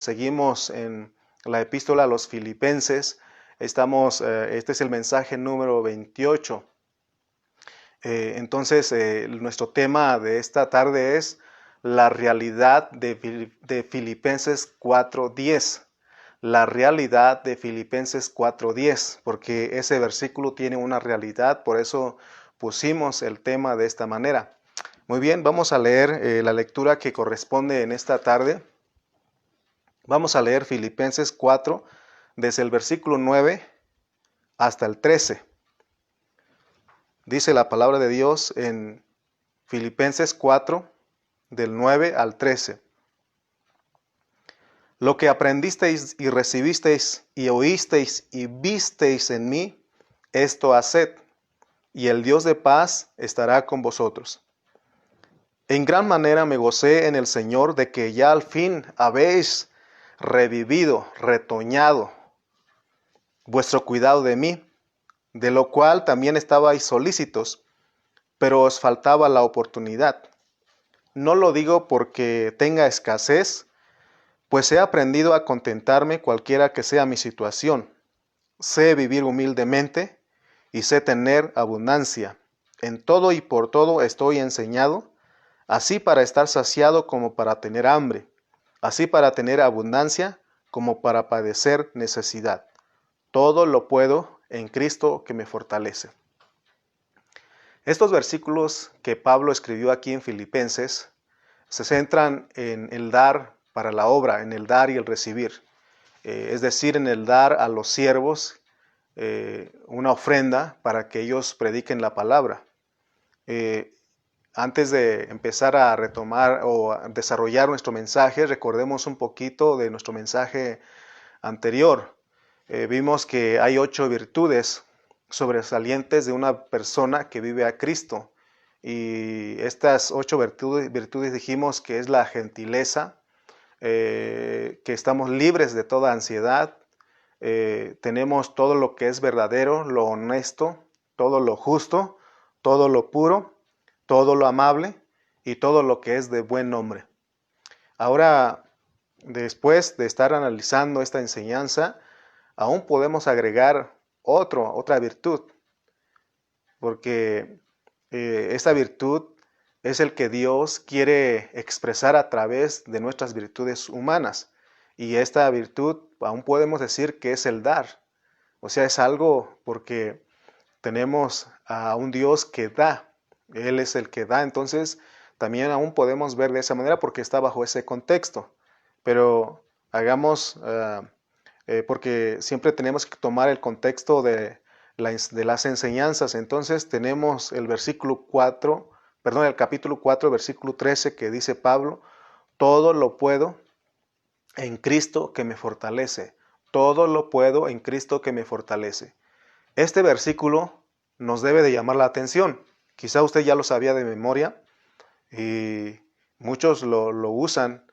Seguimos en la epístola a los Filipenses. Este es el mensaje número 28. Nuestro tema de esta tarde es la realidad de Filipenses 4:10. La realidad de Filipenses 4:10, porque ese versículo tiene una realidad, por eso pusimos el tema de esta manera. Muy bien, vamos a leer la lectura que corresponde en esta tarde. Vamos a leer Filipenses 4, desde el versículo 9 hasta el 13. Dice la palabra de Dios en Filipenses 4, del 9 al 13. Lo que aprendisteis y recibisteis y oísteis y visteis en mí, esto haced, y el Dios de paz estará con vosotros. En gran manera me gocé en el Señor de que ya al fin habéis revivido, retoñado vuestro cuidado de mí, de lo cual también estabais solícitos, pero os faltaba la oportunidad. No lo digo porque tenga escasez, pues he aprendido a contentarme cualquiera que sea mi situación. Sé vivir humildemente y sé tener abundancia. En todo y por todo estoy enseñado, así para estar saciado como para tener hambre, así para tener abundancia como para padecer necesidad. Todo lo puedo en Cristo que me fortalece. Estos versículos que Pablo escribió aquí en Filipenses se centran en el dar para la obra, en el dar y el recibir. Es decir, en el dar a los siervos una ofrenda para que ellos prediquen la palabra. Antes de empezar a retomar o a desarrollar nuestro mensaje, recordemos un poquito de nuestro mensaje anterior. Vimos que hay 8 virtudes sobresalientes de una persona que vive a Cristo. Y estas 8 virtudes dijimos que es la gentileza, que estamos libres de toda ansiedad, tenemos todo lo que es verdadero, lo honesto, todo lo justo, todo lo puro, todo lo amable y todo lo que es de buen nombre. Ahora, después de estar analizando esta enseñanza, aún podemos agregar otra virtud, porque esta virtud es el que Dios quiere expresar a través de nuestras virtudes humanas. Y esta virtud aún podemos decir que es el dar. O sea, es algo porque tenemos a un Dios que da. Él es el que da. Entonces, también aún podemos ver de esa manera porque está bajo ese contexto. Pero hagamos, porque siempre tenemos que tomar el contexto de las enseñanzas. Entonces tenemos el capítulo 4, versículo 13, que dice Pablo: todo lo puedo en Cristo que me fortalece. Todo lo puedo en Cristo que me fortalece. Este versículo nos debe de llamar la atención. Quizá usted ya lo sabía de memoria y muchos lo usan.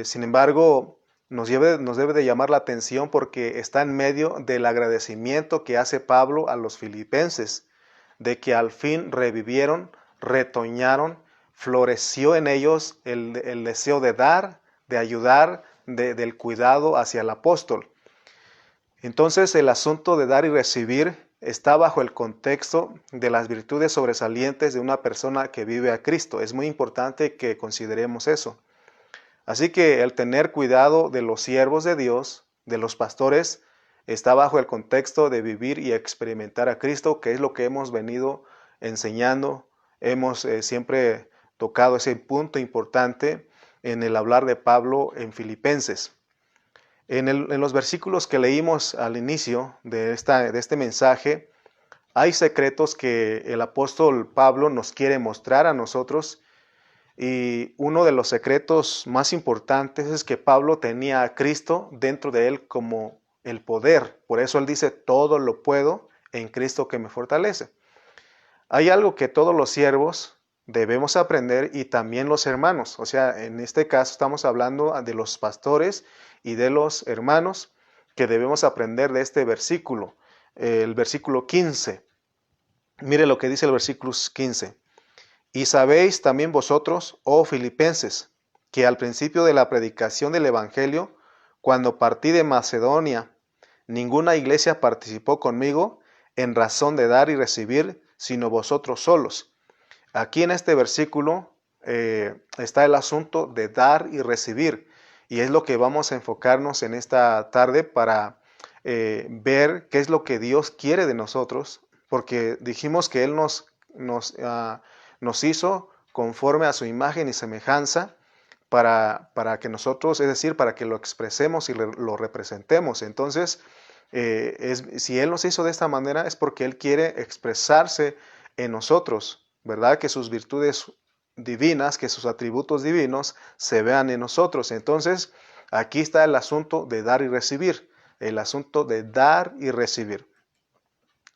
Sin embargo, nos debe de llamar la atención porque está en medio del agradecimiento que hace Pablo a los filipenses, de que al fin revivieron, retoñaron, floreció en ellos el deseo de dar, de ayudar, del cuidado hacia el apóstol. Entonces el asunto de dar y recibir está bajo el contexto de las virtudes sobresalientes de una persona que vive a Cristo. Es muy importante que consideremos eso. Así que el tener cuidado de los siervos de Dios, de los pastores, está bajo el contexto de vivir y experimentar a Cristo, que es lo que hemos venido enseñando. Hemos siempre tocado ese punto importante en el hablar de Pablo en Filipenses. En los versículos que leímos al inicio de este mensaje, hay secretos que el apóstol Pablo nos quiere mostrar a nosotros. Y uno de los secretos más importantes es que Pablo tenía a Cristo dentro de él como el poder. Por eso él dice: todo lo puedo en Cristo que me fortalece. Hay algo que todos los siervos debemos aprender y también los hermanos. O sea, en este caso estamos hablando de los pastores y de los hermanos que debemos aprender de este versículo. El versículo 15. Mire lo que dice el versículo 15. Y sabéis también vosotros, oh filipenses, que al principio de la predicación del evangelio cuando partí de Macedonia, ninguna iglesia participó conmigo en razón de dar y recibir, sino vosotros solos. Aquí en este versículo está el asunto de dar y recibir, y es lo que vamos a enfocarnos en esta tarde para ver qué es lo que Dios quiere de nosotros, porque dijimos que Él nos hizo conforme a su imagen y semejanza para que nosotros, es decir, para que lo expresemos y lo representemos. Entonces, si Él nos hizo de esta manera es porque Él quiere expresarse en nosotros, ¿verdad? Que sus virtudes divinas, que sus atributos divinos se vean en nosotros. Entonces, aquí está el asunto de dar y recibir, el asunto de dar y recibir.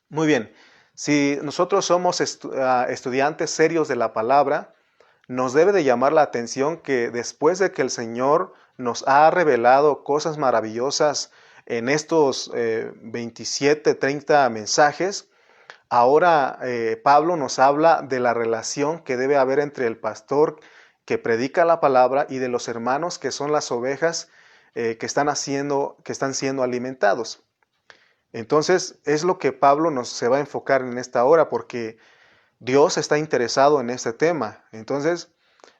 Muy bien, si nosotros somos estudiantes serios de la palabra, nos debe de llamar la atención que después de que el Señor nos ha revelado cosas maravillosas en estos 27, 30 mensajes, ahora Pablo nos habla de la relación que debe haber entre el pastor que predica la palabra y de los hermanos que son las ovejas que están siendo alimentados. Entonces es lo que Pablo se va a enfocar en esta hora, porque Dios está interesado en este tema. Entonces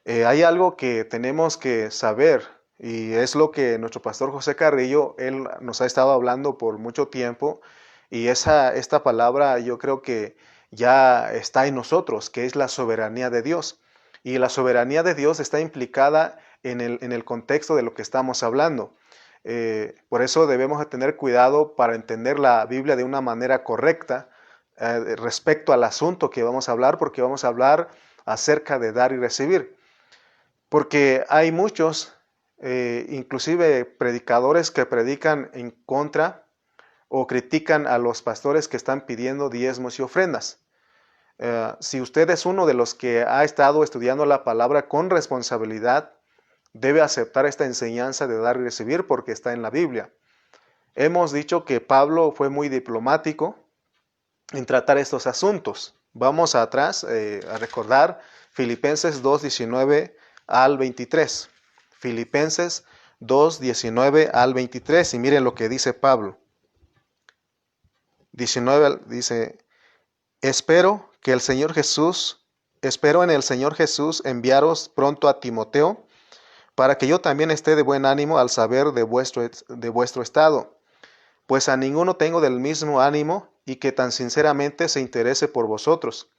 hay algo que tenemos que saber, y es lo que nuestro pastor José Carrillo, él nos ha estado hablando por mucho tiempo, y esta palabra yo creo que ya está en nosotros, que es la soberanía de Dios. Y la soberanía de Dios está implicada en el contexto de lo que estamos hablando. Por eso debemos de tener cuidado para entender la Biblia de una manera correcta respecto al asunto que vamos a hablar, porque vamos a hablar acerca de dar y recibir. Porque hay muchos, inclusive predicadores, que predican en contra o critican a los pastores que están pidiendo diezmos y ofrendas. Si usted es uno de los que ha estado estudiando la palabra con responsabilidad, debe aceptar esta enseñanza de dar y recibir, porque está en la Biblia. Hemos dicho que Pablo fue muy diplomático en tratar estos asuntos. Vamos atrás a recordar Filipenses 2:19 al 23. Filipenses 2:19 al 23, y miren lo que dice Pablo. 19 dice: espero en el Señor Jesús enviaros pronto a Timoteo, para que yo también esté de buen ánimo al saber de vuestro estado, pues a ninguno tengo del mismo ánimo y que tan sinceramente se interese por vosotros,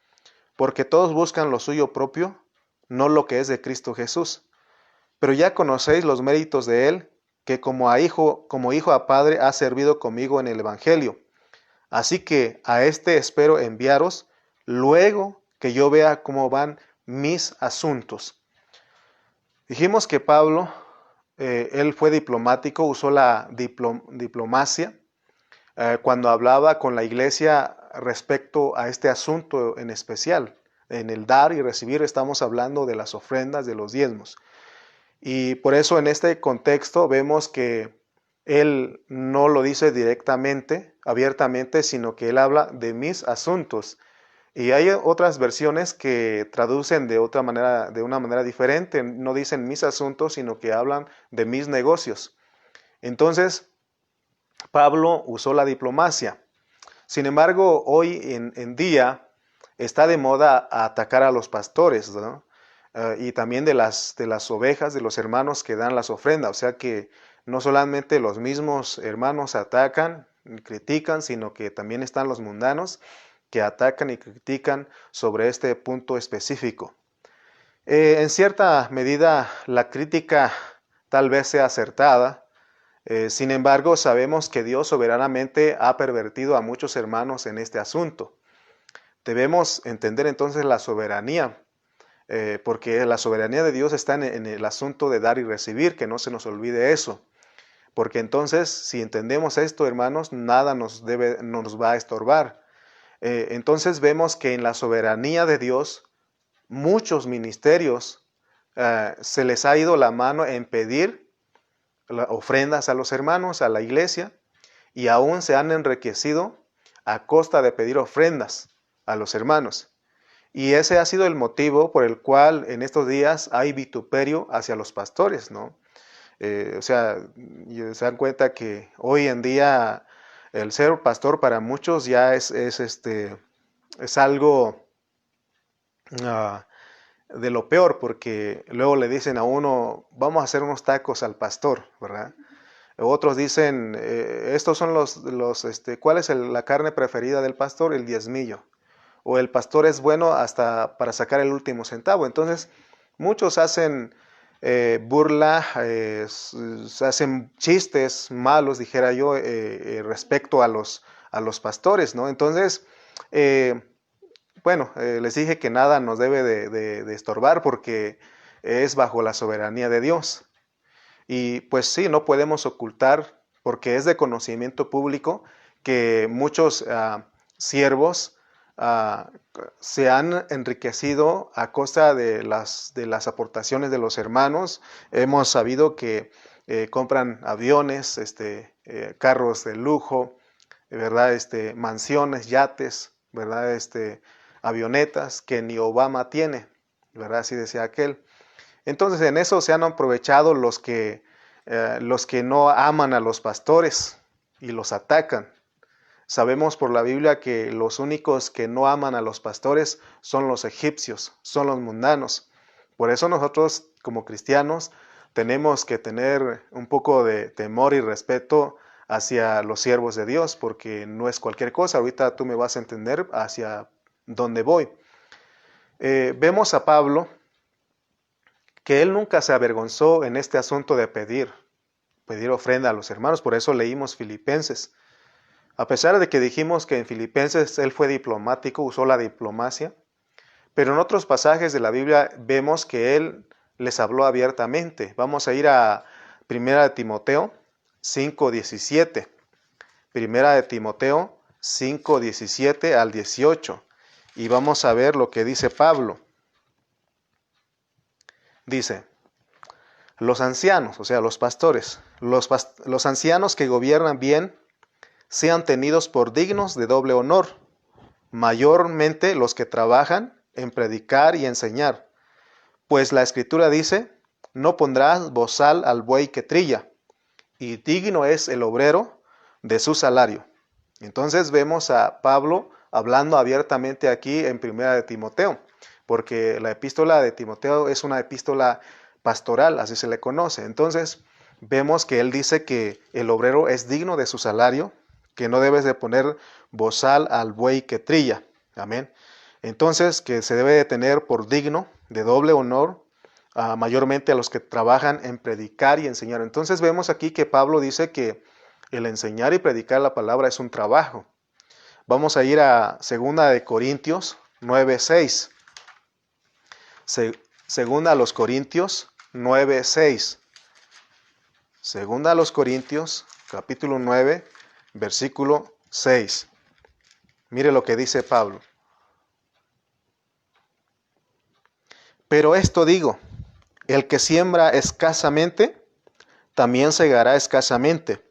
porque todos buscan lo suyo propio, no lo que es de Cristo Jesús. Pero ya conocéis los méritos de él, que como hijo a padre ha servido conmigo en el Evangelio. Así que a este espero enviaros, luego que yo vea cómo van mis asuntos. Dijimos que Pablo, él fue diplomático, usó la diplomacia cuando hablaba con la iglesia respecto a este asunto en especial. En el dar y recibir estamos hablando de las ofrendas, de los diezmos. Y por eso en este contexto vemos que él no lo dice directamente, abiertamente, sino que él habla de mis asuntos. Y hay otras versiones que traducen de una manera diferente. No dicen mis asuntos, sino que hablan de mis negocios. Entonces, Pablo usó la diplomacia. Sin embargo, hoy en día está de moda atacar a los pastores, ¿no? Y también de las ovejas, de los hermanos que dan las ofrendas. O sea que no solamente los mismos hermanos atacan, critican, sino que también están los mundanos que atacan y critican sobre este punto específico. En cierta medida, la crítica tal vez sea acertada. Sin embargo, sabemos que Dios soberanamente ha pervertido a muchos hermanos en este asunto. Debemos entender entonces la soberanía, porque la soberanía de Dios está en el asunto de dar y recibir, que no se nos olvide eso. Porque entonces, si entendemos esto, hermanos, nada nos va a estorbar. Entonces vemos que en la soberanía de Dios, muchos ministerios se les ha ido la mano en pedir ofrendas a los hermanos, a la iglesia, y aún se han enriquecido a costa de pedir ofrendas a los hermanos. Y ese ha sido el motivo por el cual en estos días hay vituperio hacia los pastores, ¿no? O sea, y se dan cuenta que hoy en día el ser pastor para muchos ya es algo de lo peor, porque luego le dicen a uno, vamos a hacer unos tacos al pastor, ¿verdad? Otros dicen, estos son ¿cuál es la carne preferida del pastor? El diezmillo. O el pastor es bueno hasta para sacar el último centavo. Entonces, muchos hacen burla, hacen chistes malos, dijera yo, respecto a los pastores, ¿no? Entonces, bueno, les dije que nada nos debe de estorbar porque es bajo la soberanía de Dios. Y pues sí, no podemos ocultar, porque es de conocimiento público, que muchos siervos ah, se han enriquecido a costa de las aportaciones de los hermanos. Hemos sabido que compran aviones, carros de lujo, ¿verdad? Mansiones, yates, ¿verdad? Avionetas que ni Obama tiene, ¿verdad? Así decía aquel. Entonces en eso se han aprovechado los que no aman a los pastores y los atacan. Sabemos por la Biblia que los únicos que no aman a los pastores son los egipcios, son los mundanos. Por eso nosotros como cristianos tenemos que tener un poco de temor y respeto hacia los siervos de Dios, porque no es cualquier cosa. Ahorita tú me vas a entender hacia dónde voy. Vemos a Pablo que él nunca se avergonzó en este asunto de pedir ofrenda a los hermanos. Por eso leímos Filipenses. A pesar de que dijimos que en Filipenses él fue diplomático, usó la diplomacia, pero en otros pasajes de la Biblia vemos que él les habló abiertamente. Vamos a ir a 1 Timoteo 5:17. 1 Timoteo 5:17 al 18. Y vamos a ver lo que dice Pablo. Dice, los ancianos, o sea, los pastores, los ancianos que gobiernan bien, sean tenidos por dignos de doble honor, mayormente los que trabajan en predicar y enseñar. Pues la Escritura dice, no pondrás bozal al buey que trilla, y digno es el obrero de su salario. Entonces vemos a Pablo hablando abiertamente aquí en 1 Timoteo, porque la epístola de Timoteo es una epístola pastoral, así se le conoce. Entonces vemos que él dice que el obrero es digno de su salario, que no debes de poner bozal al buey que trilla. Amén. Entonces, que se debe de tener por digno de doble honor, mayormente a los que trabajan en predicar y enseñar. Entonces vemos aquí que Pablo dice que el enseñar y predicar la palabra es un trabajo. Vamos a ir a 2 Corintios 9:6. Segunda a los Corintios 9:6. Segunda a los Corintios, capítulo 9, versículo 6. Mire lo que dice Pablo. Pero esto digo, el que siembra escasamente, también segará escasamente.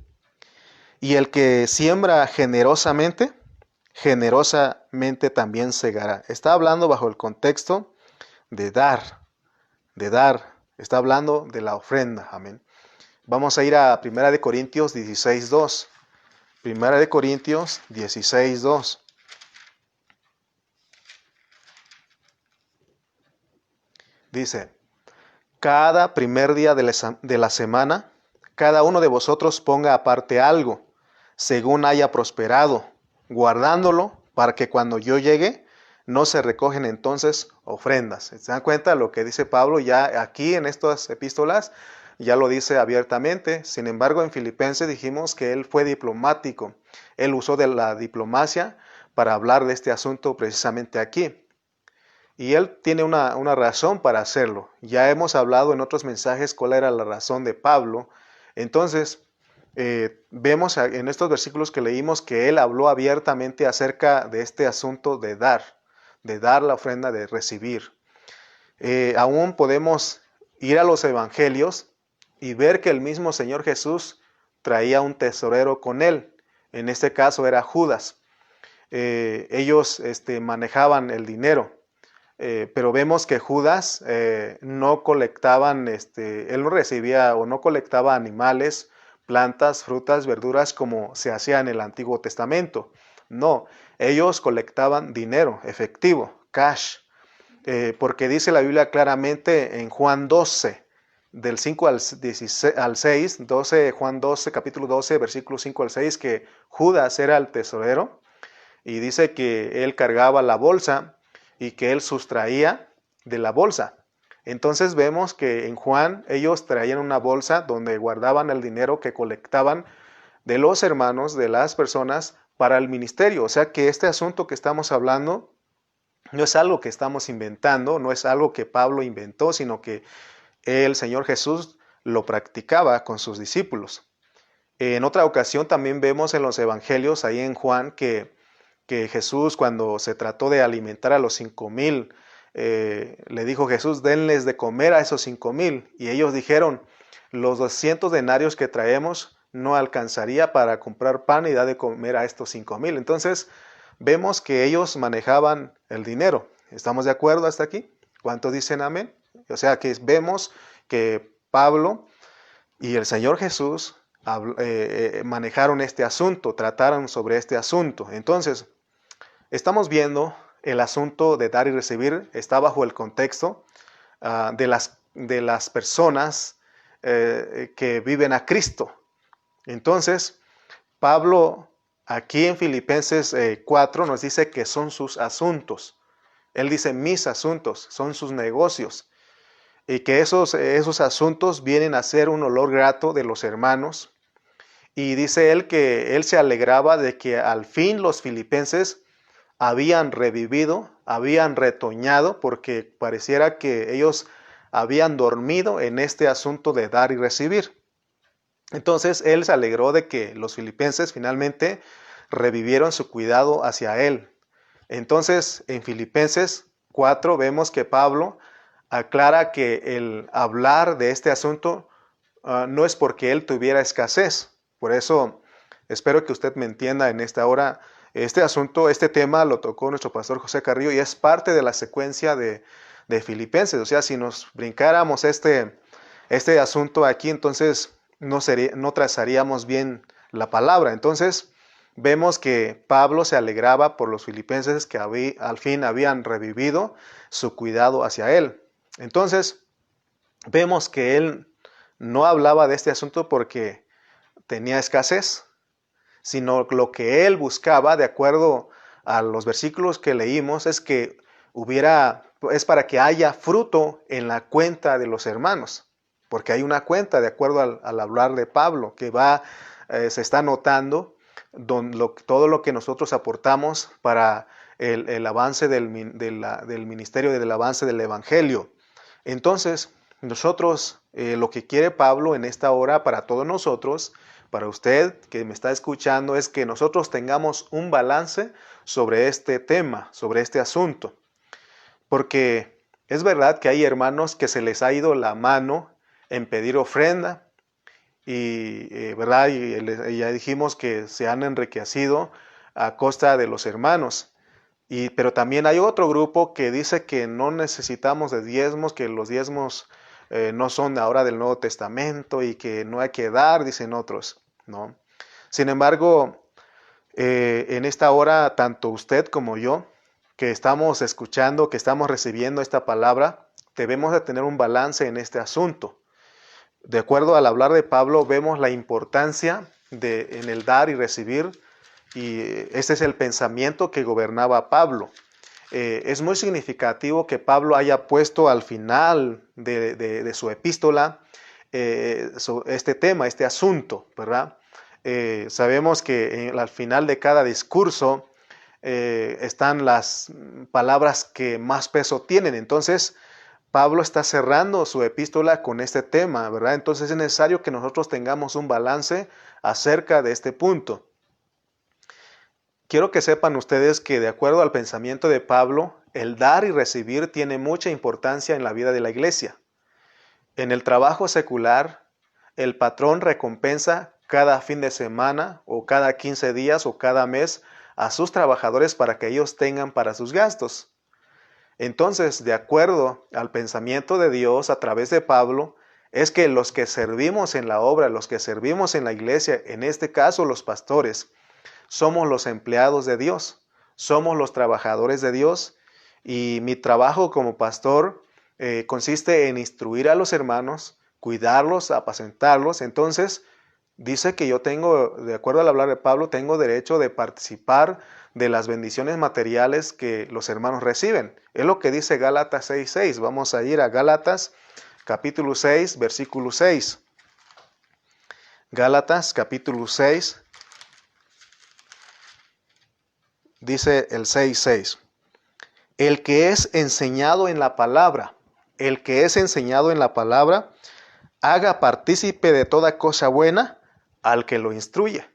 Y el que siembra generosamente, generosamente también segará. Está hablando bajo el contexto de dar. Está hablando de la ofrenda. Amén. Vamos a ir a 1 Corintios 16:2. 1 Corintios 16:2. Dice, cada primer día de la semana, cada uno de vosotros ponga aparte algo, según haya prosperado, guardándolo para que cuando yo llegue, no se recogen entonces ofrendas. ¿Se dan cuenta lo que dice Pablo? Ya aquí en estas epístolas ya lo dice abiertamente. Sin embargo, en Filipenses dijimos que él fue diplomático. Él usó de la diplomacia para hablar de este asunto precisamente aquí. Y él tiene una razón para hacerlo. Ya hemos hablado en otros mensajes cuál era la razón de Pablo. Entonces, vemos en estos versículos que leímos que él habló abiertamente acerca de este asunto de dar la ofrenda, de recibir. Aún podemos ir a los evangelios y ver que el mismo Señor Jesús traía un tesorero con él. En este caso era Judas. Ellos manejaban el dinero. pero vemos que Judas no colectaban, él no recibía o no colectaba animales, plantas, frutas, verduras como se hacía en el Antiguo Testamento. No, ellos colectaban dinero, efectivo, cash, porque dice la Biblia claramente en Juan 12, del 5 al 6, 12, Juan 12, capítulo 12, versículo 5 al 6, que Judas era el tesorero y dice que él cargaba la bolsa y que él sustraía de la bolsa. Entonces vemos que en Juan ellos traían una bolsa donde guardaban el dinero que colectaban de los hermanos, de las personas, para el ministerio. O sea que este asunto que estamos hablando no es algo que estamos inventando, no es algo que Pablo inventó, sino que el Señor Jesús lo practicaba con sus discípulos. En otra ocasión también vemos en los evangelios, ahí en Juan, que Jesús, cuando se trató de alimentar a los 5,000, le dijo Jesús, denles de comer a esos 5,000. Y ellos dijeron, los 200 denarios que traemos no alcanzaría para comprar pan y dar de comer a estos 5,000. Entonces, vemos que ellos manejaban el dinero. ¿Estamos de acuerdo hasta aquí? ¿Cuántos dicen amén? O sea que vemos que Pablo y el Señor Jesús manejaron este asunto, trataron sobre este asunto. Entonces, estamos viendo el asunto de dar y recibir, está bajo el contexto de las personas que viven a Cristo. Entonces, Pablo aquí en Filipenses 4 nos dice que son sus asuntos. Él dice mis asuntos, son sus negocios. Y que esos asuntos vienen a ser un olor grato de los hermanos. Y dice él que él se alegraba de que al fin los filipenses habían revivido, habían retoñado, porque pareciera que ellos habían dormido en este asunto de dar y recibir. Entonces él se alegró de que los filipenses finalmente revivieron su cuidado hacia él. Entonces en Filipenses 4 vemos que Pablo aclara que el hablar de este asunto no es porque él tuviera escasez. Por eso espero que usted me entienda en esta hora. Este asunto, este tema lo tocó nuestro pastor José Carrillo y es parte de la secuencia de Filipenses. O sea, si nos brincáramos este asunto aquí, entonces no trazaríamos bien la palabra. Entonces vemos que Pablo se alegraba por los filipenses que al fin habían revivido su cuidado hacia él. Entonces vemos que él no hablaba de este asunto porque tenía escasez, sino lo que él buscaba, de acuerdo a los versículos que leímos, es para que haya fruto en la cuenta de los hermanos, porque hay una cuenta, de acuerdo al hablar de Pablo, que se está anotando todo lo que nosotros aportamos para el avance del ministerio, del avance del evangelio. Entonces, nosotros, lo que quiere Pablo en esta hora para todos nosotros, para usted que me está escuchando, es que nosotros tengamos un balance sobre este tema, sobre este asunto. Porque es verdad que hay hermanos que se les ha ido la mano en pedir ofrenda ¿verdad? Y ya dijimos que se han enriquecido a costa de los hermanos. Pero también hay otro grupo que dice que no necesitamos de diezmos, que los diezmos no son ahora del Nuevo Testamento y que no hay que dar, dicen otros, ¿no? Sin embargo, en esta hora, tanto usted como yo, que estamos escuchando, que estamos recibiendo esta palabra, debemos de tener un balance en este asunto. De acuerdo al hablar de Pablo, vemos la importancia en el dar y recibir, y este es el pensamiento que gobernaba a Pablo. Es muy significativo que Pablo haya puesto al final de su epístola este tema, este asunto, ¿verdad? Sabemos que al final de cada discurso están las palabras que más peso tienen. Entonces, Pablo está cerrando su epístola con este tema, ¿verdad? Entonces es necesario que nosotros tengamos un balance acerca de este punto. Quiero que sepan ustedes que de acuerdo al pensamiento de Pablo, el dar y recibir tiene mucha importancia en la vida de la iglesia. En el trabajo secular, el patrón recompensa cada fin de semana o cada 15 días o cada mes a sus trabajadores para que ellos tengan para sus gastos. Entonces, de acuerdo al pensamiento de Dios a través de Pablo, es que los que servimos en la obra, los que servimos en la iglesia, en este caso los pastores, somos los empleados de Dios, somos los trabajadores de Dios, y mi trabajo como pastor consiste en instruir a los hermanos, cuidarlos, apacentarlos. Entonces, dice que yo tengo, de acuerdo al hablar de Pablo, tengo derecho de participar de las bendiciones materiales que los hermanos reciben. Es lo que dice Gálatas 6:6. Vamos a ir a Gálatas capítulo 6, versículo 6. Gálatas capítulo 6, dice el 6:6. El que es enseñado en la palabra, el que es enseñado en la palabra, haga partícipe de toda cosa buena al que lo instruye.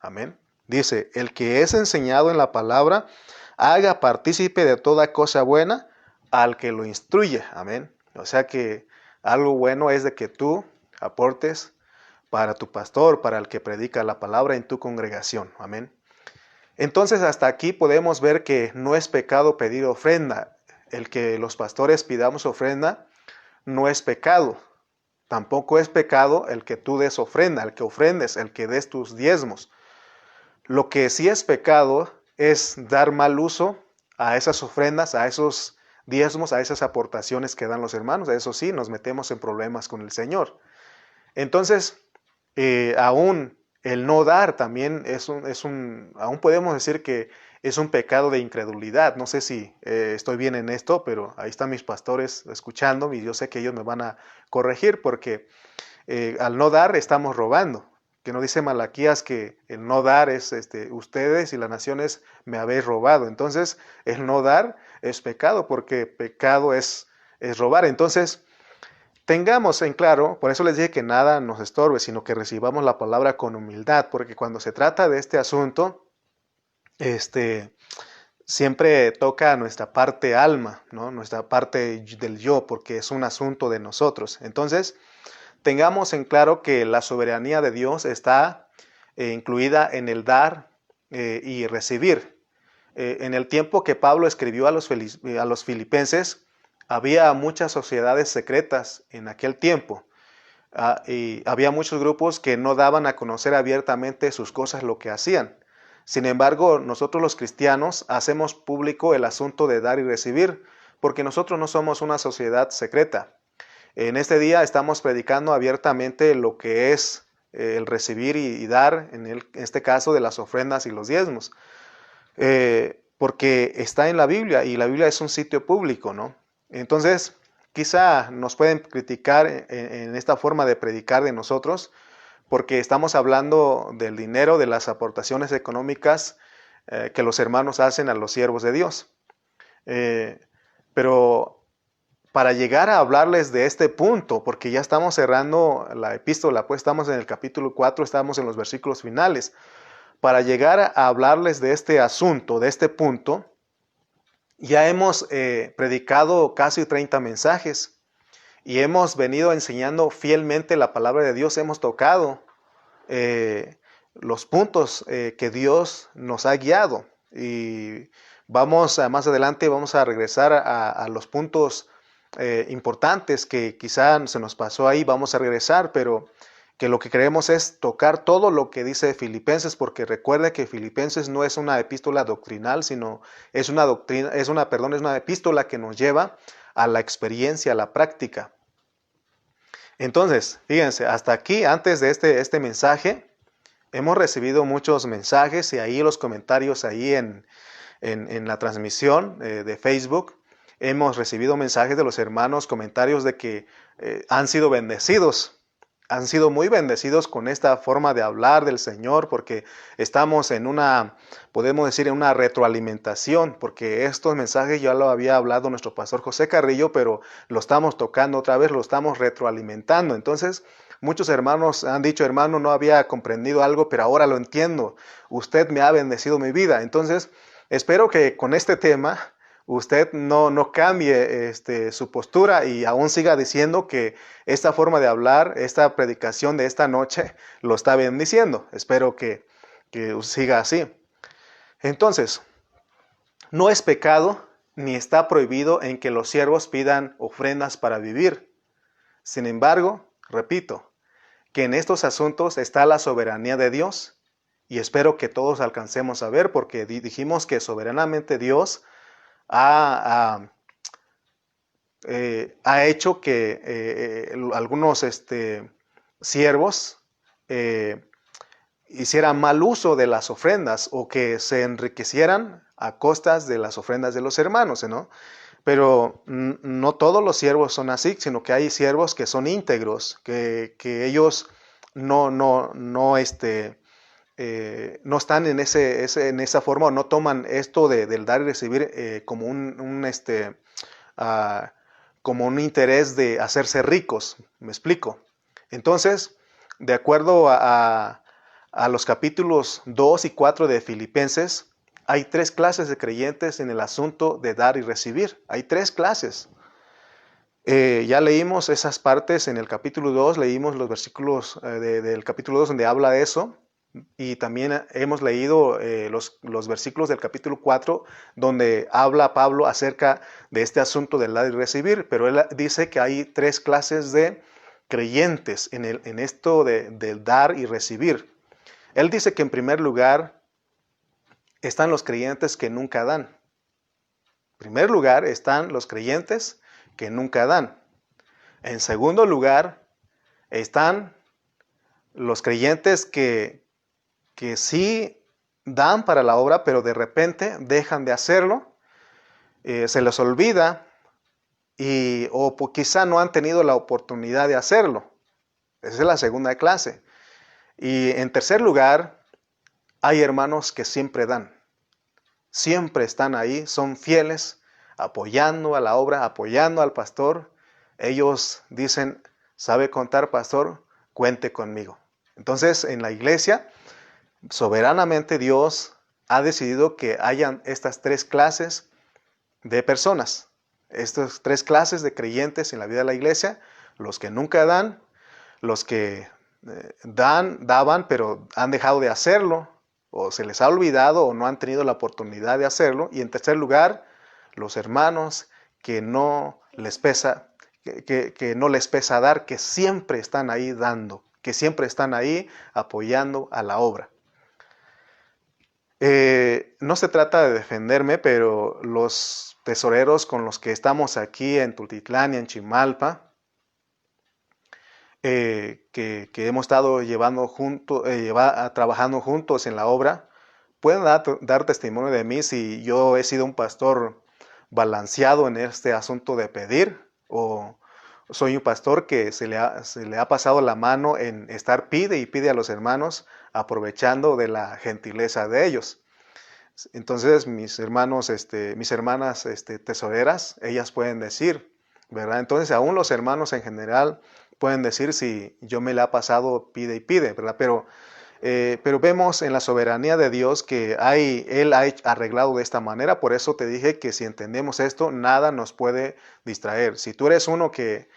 Amén. Dice, el que es enseñado en la palabra, haga partícipe de toda cosa buena al que lo instruye. Amén. O sea que algo bueno es de que tú aportes para tu pastor, para el que predica la palabra en tu congregación. Amén. Entonces hasta aquí podemos ver que no es pecado pedir ofrenda. El que los pastores pidamos ofrenda no es pecado. Tampoco es pecado el que tú des ofrenda, el que ofrendes, el que des tus diezmos. Lo que sí es pecado es dar mal uso a esas ofrendas, a esos diezmos, a esas aportaciones que dan los hermanos. Eso sí, nos metemos en problemas con el Señor. Entonces, aún el no dar también aún podemos decir que es un pecado de incredulidad. No sé si estoy bien en esto, pero ahí están mis pastores escuchando y yo sé que ellos me van a corregir porque al no dar estamos robando. Que no dice Malaquías que el no dar es ustedes y las naciones me habéis robado. Entonces el no dar es pecado porque pecado es robar. Entonces tengamos en claro, por eso les dije que nada nos estorbe, sino que recibamos la palabra con humildad, porque cuando se trata de este asunto, siempre toca nuestra parte alma, ¿no? Nuestra parte del yo, porque es un asunto de nosotros. Entonces, tengamos en claro que la soberanía de Dios está incluida en el dar y recibir. En el tiempo que Pablo escribió a los filipenses, había muchas sociedades secretas en aquel tiempo. Y había muchos grupos que no daban a conocer abiertamente sus cosas, lo que hacían. Sin embargo, nosotros los cristianos hacemos público el asunto de dar y recibir, porque nosotros no somos una sociedad secreta. En este día estamos predicando abiertamente lo que es el recibir y dar, en este caso de las ofrendas y los diezmos, porque está en la Biblia y la Biblia es un sitio público, ¿no? Entonces, quizá nos pueden criticar en esta forma de predicar de nosotros, porque estamos hablando del dinero, de las aportaciones económicas que los hermanos hacen a los siervos de Dios. Pero para llegar a hablarles de este punto, porque ya estamos cerrando la epístola, pues estamos en el capítulo 4, estamos en los versículos finales, para llegar a hablarles de este asunto, de este punto, ya hemos predicado casi 30 mensajes y hemos venido enseñando fielmente la palabra de Dios, hemos tocado los puntos que Dios nos ha guiado y vamos más adelante, vamos a regresar a los puntos importantes que quizá se nos pasó ahí, vamos a regresar, pero que lo que queremos es tocar todo lo que dice Filipenses, porque recuerde que Filipenses no es una epístola doctrinal, sino es una epístola que nos lleva a la experiencia, a la práctica. Entonces, fíjense, hasta aquí, antes de este mensaje, hemos recibido muchos mensajes y ahí los comentarios ahí en la transmisión de Facebook, hemos recibido mensajes de los hermanos, comentarios de que han sido bendecidos. Han sido muy bendecidos con esta forma de hablar del Señor porque estamos en podemos decir, en una retroalimentación, porque estos mensajes ya lo había hablado nuestro pastor José Carrillo, pero lo estamos tocando otra vez, lo estamos retroalimentando. Entonces, muchos hermanos han dicho, hermano, no había comprendido algo, pero ahora lo entiendo. Usted me ha bendecido mi vida. Entonces, espero que con este tema usted no cambie su postura y aún siga diciendo que esta forma de hablar, esta predicación de esta noche lo está bendiciendo. Espero que siga así. Entonces, no es pecado ni está prohibido en que los siervos pidan ofrendas para vivir. Sin embargo, repito, que en estos asuntos está la soberanía de Dios, y espero que todos alcancemos a ver, porque dijimos que soberanamente Dios ha hecho que algunos siervos hicieran mal uso de las ofrendas o que se enriquecieran a costas de las ofrendas de los hermanos, ¿no? Pero no todos los siervos son así, sino que hay siervos que son íntegros, que ellos no están en esa forma, o no toman esto del dar y recibir como como un interés de hacerse ricos. ¿Me explico? Entonces, de acuerdo a los capítulos 2 y 4 de Filipenses, hay 3 clases de creyentes en el asunto de dar y recibir. Hay 3 clases. Ya leímos esas partes en el capítulo 2, leímos los versículos del capítulo 2 donde habla de eso, y también hemos leído los versículos del capítulo 4 donde habla Pablo acerca de este asunto del dar y recibir, pero él dice que hay 3 clases de creyentes en esto del dar y recibir. Él dice que en primer lugar están los creyentes que nunca dan. En primer lugar están los creyentes que nunca dan. En segundo lugar están los creyentes que sí dan para la obra, pero de repente dejan de hacerlo, se les olvida o quizá no han tenido la oportunidad de hacerlo. Esa es la segunda clase. Y en tercer lugar, hay hermanos que siempre dan. Siempre están ahí, son fieles, apoyando a la obra, apoyando al pastor. Ellos dicen, ¿sabe contar, pastor? Cuente conmigo. Entonces, en la iglesia, soberanamente Dios ha decidido que hayan estas 3 clases de personas. Estas 3 clases de creyentes en la vida de la iglesia. Los que nunca dan, los que daban, pero han dejado de hacerlo, o se les ha olvidado, o no han tenido la oportunidad de hacerlo. Y en tercer lugar, los hermanos que no les pesa, que no les pesa dar, que siempre están ahí dando, que siempre están ahí apoyando a la obra. No se trata de defenderme, pero los tesoreros con los que estamos aquí en Tultitlán y en Chimalpa, que hemos estado trabajando juntos en la obra, pueden dar testimonio de mí si yo he sido un pastor balanceado en este asunto de pedir, o soy un pastor que se le ha pasado la mano en estar pide y pide a los hermanos, aprovechando de la gentileza de ellos. Entonces mis hermanas tesoreras, ellas pueden decir, ¿verdad? Entonces aún los hermanos en general pueden decir si yo me la he pasado pide y pide, ¿verdad? Pero vemos en la soberanía de Dios que Él ha arreglado de esta manera. Por eso te dije que si entendemos esto, nada nos puede distraer. Si tú eres uno que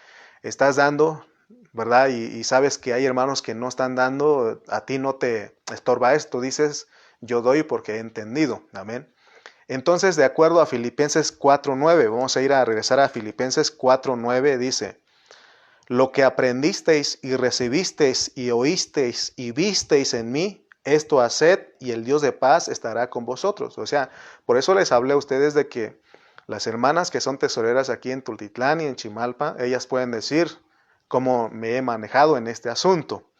estás dando, ¿verdad? Y sabes que hay hermanos que no están dando, a ti no te estorba esto. Dices, yo doy porque he entendido. Amén. Entonces, de acuerdo a Filipenses 4.9, vamos a regresar a Filipenses 4.9, dice: lo que aprendisteis y recibisteis y oísteis y visteis en mí, esto haced, y el Dios de paz estará con vosotros. O sea, por eso les hablé a ustedes de que las hermanas que son tesoreras aquí en Tultitlán y en Chimalpa, ellas pueden decir cómo me he manejado en este asunto.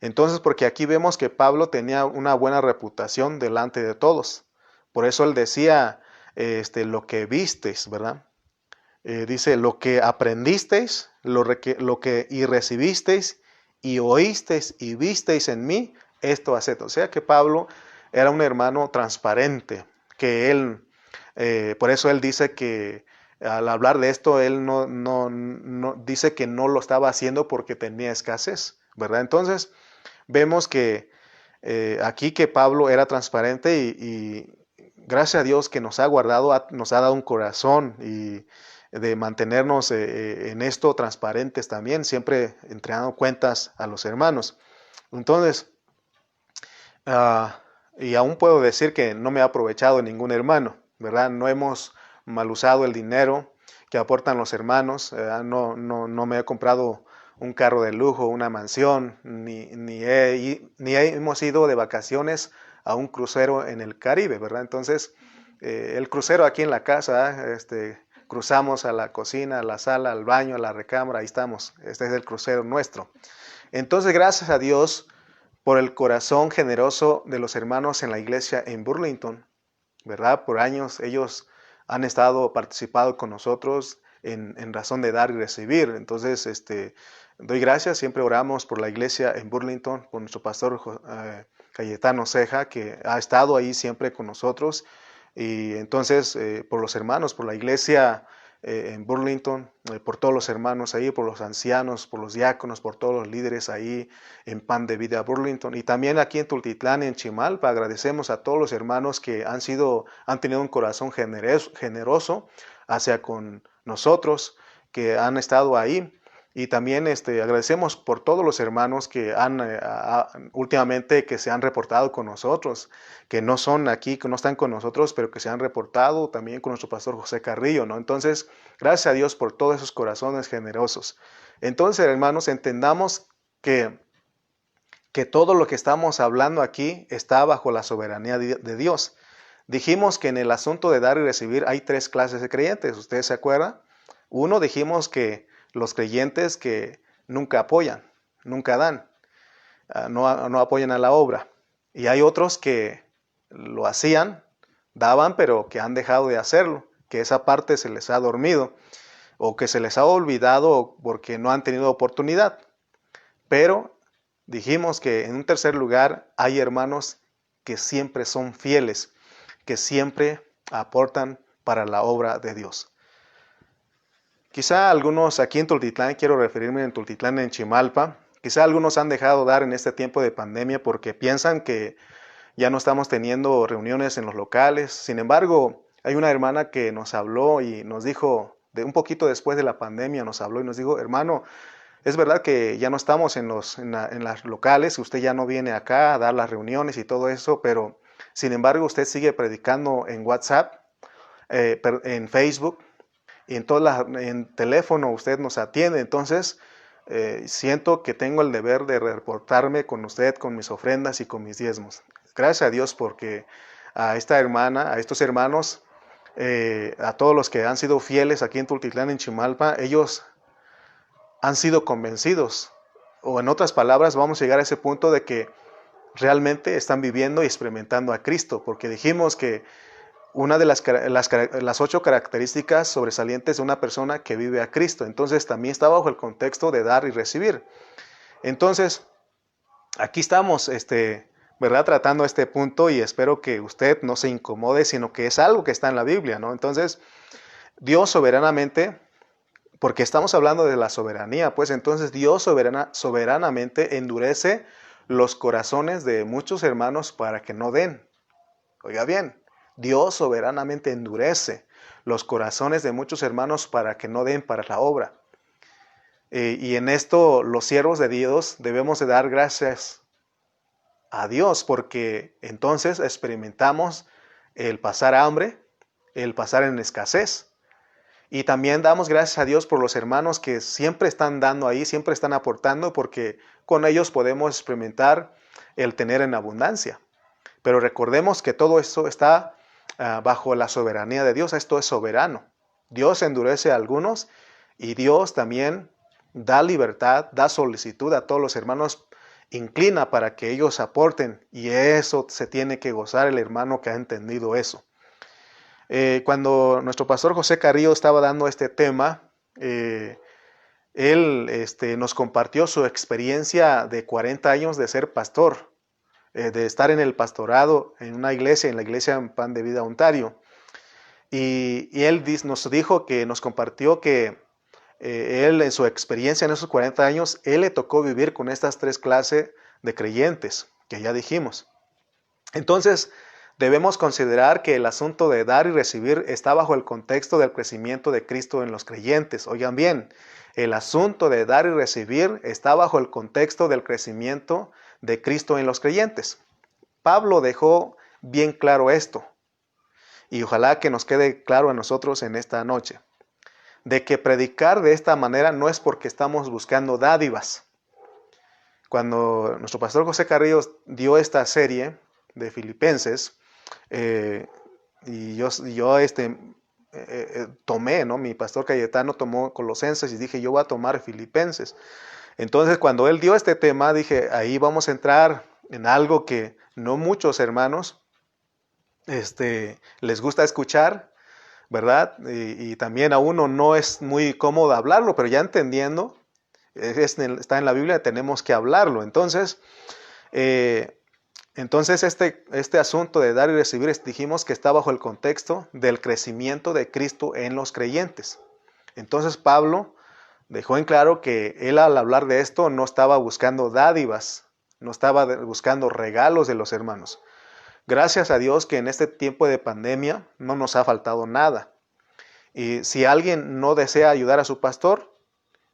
Entonces, porque aquí vemos que Pablo tenía una buena reputación delante de todos. Por eso él decía, lo que visteis, ¿verdad? Dice, lo que aprendisteis, y recibisteis, y oísteis, y visteis en mí, esto haced. O sea que Pablo era un hermano transparente, que él, por eso él dice que al hablar de esto, él no dice que no lo estaba haciendo porque tenía escasez, ¿verdad? Entonces, vemos que aquí que Pablo era transparente y gracias a Dios que nos ha guardado, nos ha dado un corazón y de mantenernos en esto transparentes también, siempre entregando cuentas a los hermanos. Entonces, y aún puedo decir que no me ha aprovechado ningún hermano, ¿verdad? No hemos mal usado el dinero que aportan los hermanos. No me he comprado un carro de lujo, una mansión, ni hemos ido de vacaciones a un crucero en el Caribe, ¿verdad? Entonces, el crucero aquí en la casa, cruzamos a la cocina, a la sala, al baño, a la recámara, ahí estamos. Este es el crucero nuestro. Entonces, gracias a Dios por el corazón generoso de los hermanos en la iglesia en Burlington, ¿verdad? Por años ellos han estado participando con nosotros en razón de dar y recibir. Entonces, doy gracias, siempre oramos por la iglesia en Burlington, por nuestro pastor Cayetano Ceja, que ha estado ahí siempre con nosotros. Y entonces, por los hermanos, por la iglesia en Burlington, por todos los hermanos ahí, por los ancianos, por los diáconos, por todos los líderes ahí en Pan de Vida Burlington. Y también aquí en Tultitlán, en Chimalpa, agradecemos a todos los hermanos que han tenido un corazón generoso hacia con nosotros, que han estado ahí. Y también agradecemos por todos los hermanos que últimamente que se han reportado con nosotros, que no son aquí, que no están con nosotros, pero que se han reportado también con nuestro pastor José Carrillo, ¿no? Entonces, gracias a Dios por todos esos corazones generosos. Entonces, hermanos, entendamos que todo lo que estamos hablando aquí está bajo la soberanía de Dios. Dijimos que en el asunto de dar y recibir hay 3 clases de creyentes, ¿ustedes se acuerdan? Uno, dijimos que los creyentes que nunca apoyan, nunca dan, no apoyan a la obra. Y hay otros que lo hacían, daban, pero que han dejado de hacerlo, que esa parte se les ha dormido o que se les ha olvidado porque no han tenido oportunidad. Pero dijimos que en un tercer lugar hay hermanos que siempre son fieles, que siempre aportan para la obra de Dios. Quizá algunos aquí en Tultitlán, quiero referirme en Tultitlán, en Chimalpa, quizá algunos han dejado dar en este tiempo de pandemia porque piensan que ya no estamos teniendo reuniones en los locales. Sin embargo, hay una hermana que nos habló y nos dijo, un poquito después de la pandemia, nos habló y nos dijo, hermano, es verdad que ya no estamos en las locales, usted ya no viene acá a dar las reuniones y todo eso, pero sin embargo usted sigue predicando en WhatsApp, en Facebook, y en teléfono usted nos atiende. Entonces siento que tengo el deber de reportarme con usted, con mis ofrendas y con mis diezmos. Gracias a Dios porque a esta hermana, a estos hermanos, a todos los que han sido fieles aquí en Tultitlán, en Chimalpa, ellos han sido convencidos, o en otras palabras vamos a llegar a ese punto de que realmente están viviendo y experimentando a Cristo, porque dijimos que una de las 8 características sobresalientes de una persona que vive a Cristo. Entonces también está bajo el contexto de dar y recibir. Entonces, aquí estamos, ¿verdad? Tratando este punto y espero que usted no se incomode, sino que es algo que está en la Biblia, ¿no? Entonces, Dios soberanamente, porque estamos hablando de la soberanía, pues entonces Dios soberanamente endurece los corazones de muchos hermanos para que no den. Oiga bien. Dios soberanamente endurece los corazones de muchos hermanos para que no den para la obra. Y en esto los siervos de Dios debemos de dar gracias a Dios porque entonces experimentamos el pasar hambre, el pasar en escasez. Y también damos gracias a Dios por los hermanos que siempre están dando ahí, siempre están aportando porque con ellos podemos experimentar el tener en abundancia. Pero recordemos que todo esto está bajo la soberanía de Dios. Esto es soberano. Dios endurece a algunos y Dios también da libertad, da solicitud a todos los hermanos, inclina para que ellos aporten y eso se tiene que gozar el hermano que ha entendido eso. Cuando nuestro pastor José Carrillo estaba dando este tema, él nos compartió su experiencia de 40 años de ser pastor, de estar en el pastorado en una iglesia, en la iglesia Pan de Vida Ontario. Y él nos compartió que él en su experiencia en esos 40 años, él le tocó vivir con estas 3 clases de creyentes, que ya dijimos. Entonces, debemos considerar que el asunto de dar y recibir está bajo el contexto del crecimiento de Cristo en los creyentes. Oigan bien, el asunto de dar y recibir está bajo el contexto del crecimiento de Cristo en los creyentes. Pablo dejó bien claro esto. y ojalá que nos quede claro a nosotros en esta noche, de que predicar de esta manera no es porque estamos buscando dádivas. Cuando nuestro pastor José Carrillo dio esta serie de Filipenses, y yo tomé, ¿no? Mi pastor Cayetano tomó Colosenses y dije, yo voy a tomar Filipenses. Entonces, cuando él dio este tema, dije, ahí vamos a entrar en algo que no muchos hermanos les gusta escuchar, ¿verdad? Y también a uno no es muy cómodo hablarlo, pero ya entendiendo, está en la Biblia, tenemos que hablarlo. Entonces, este asunto de dar y recibir, dijimos que está bajo el contexto del crecimiento de Cristo en los creyentes. Entonces Pablo dejó en claro que él, al hablar de esto, no estaba buscando dádivas, no estaba buscando regalos de los hermanos. Gracias a Dios que en este tiempo de pandemia no nos ha faltado nada. Y si alguien no desea ayudar a su pastor,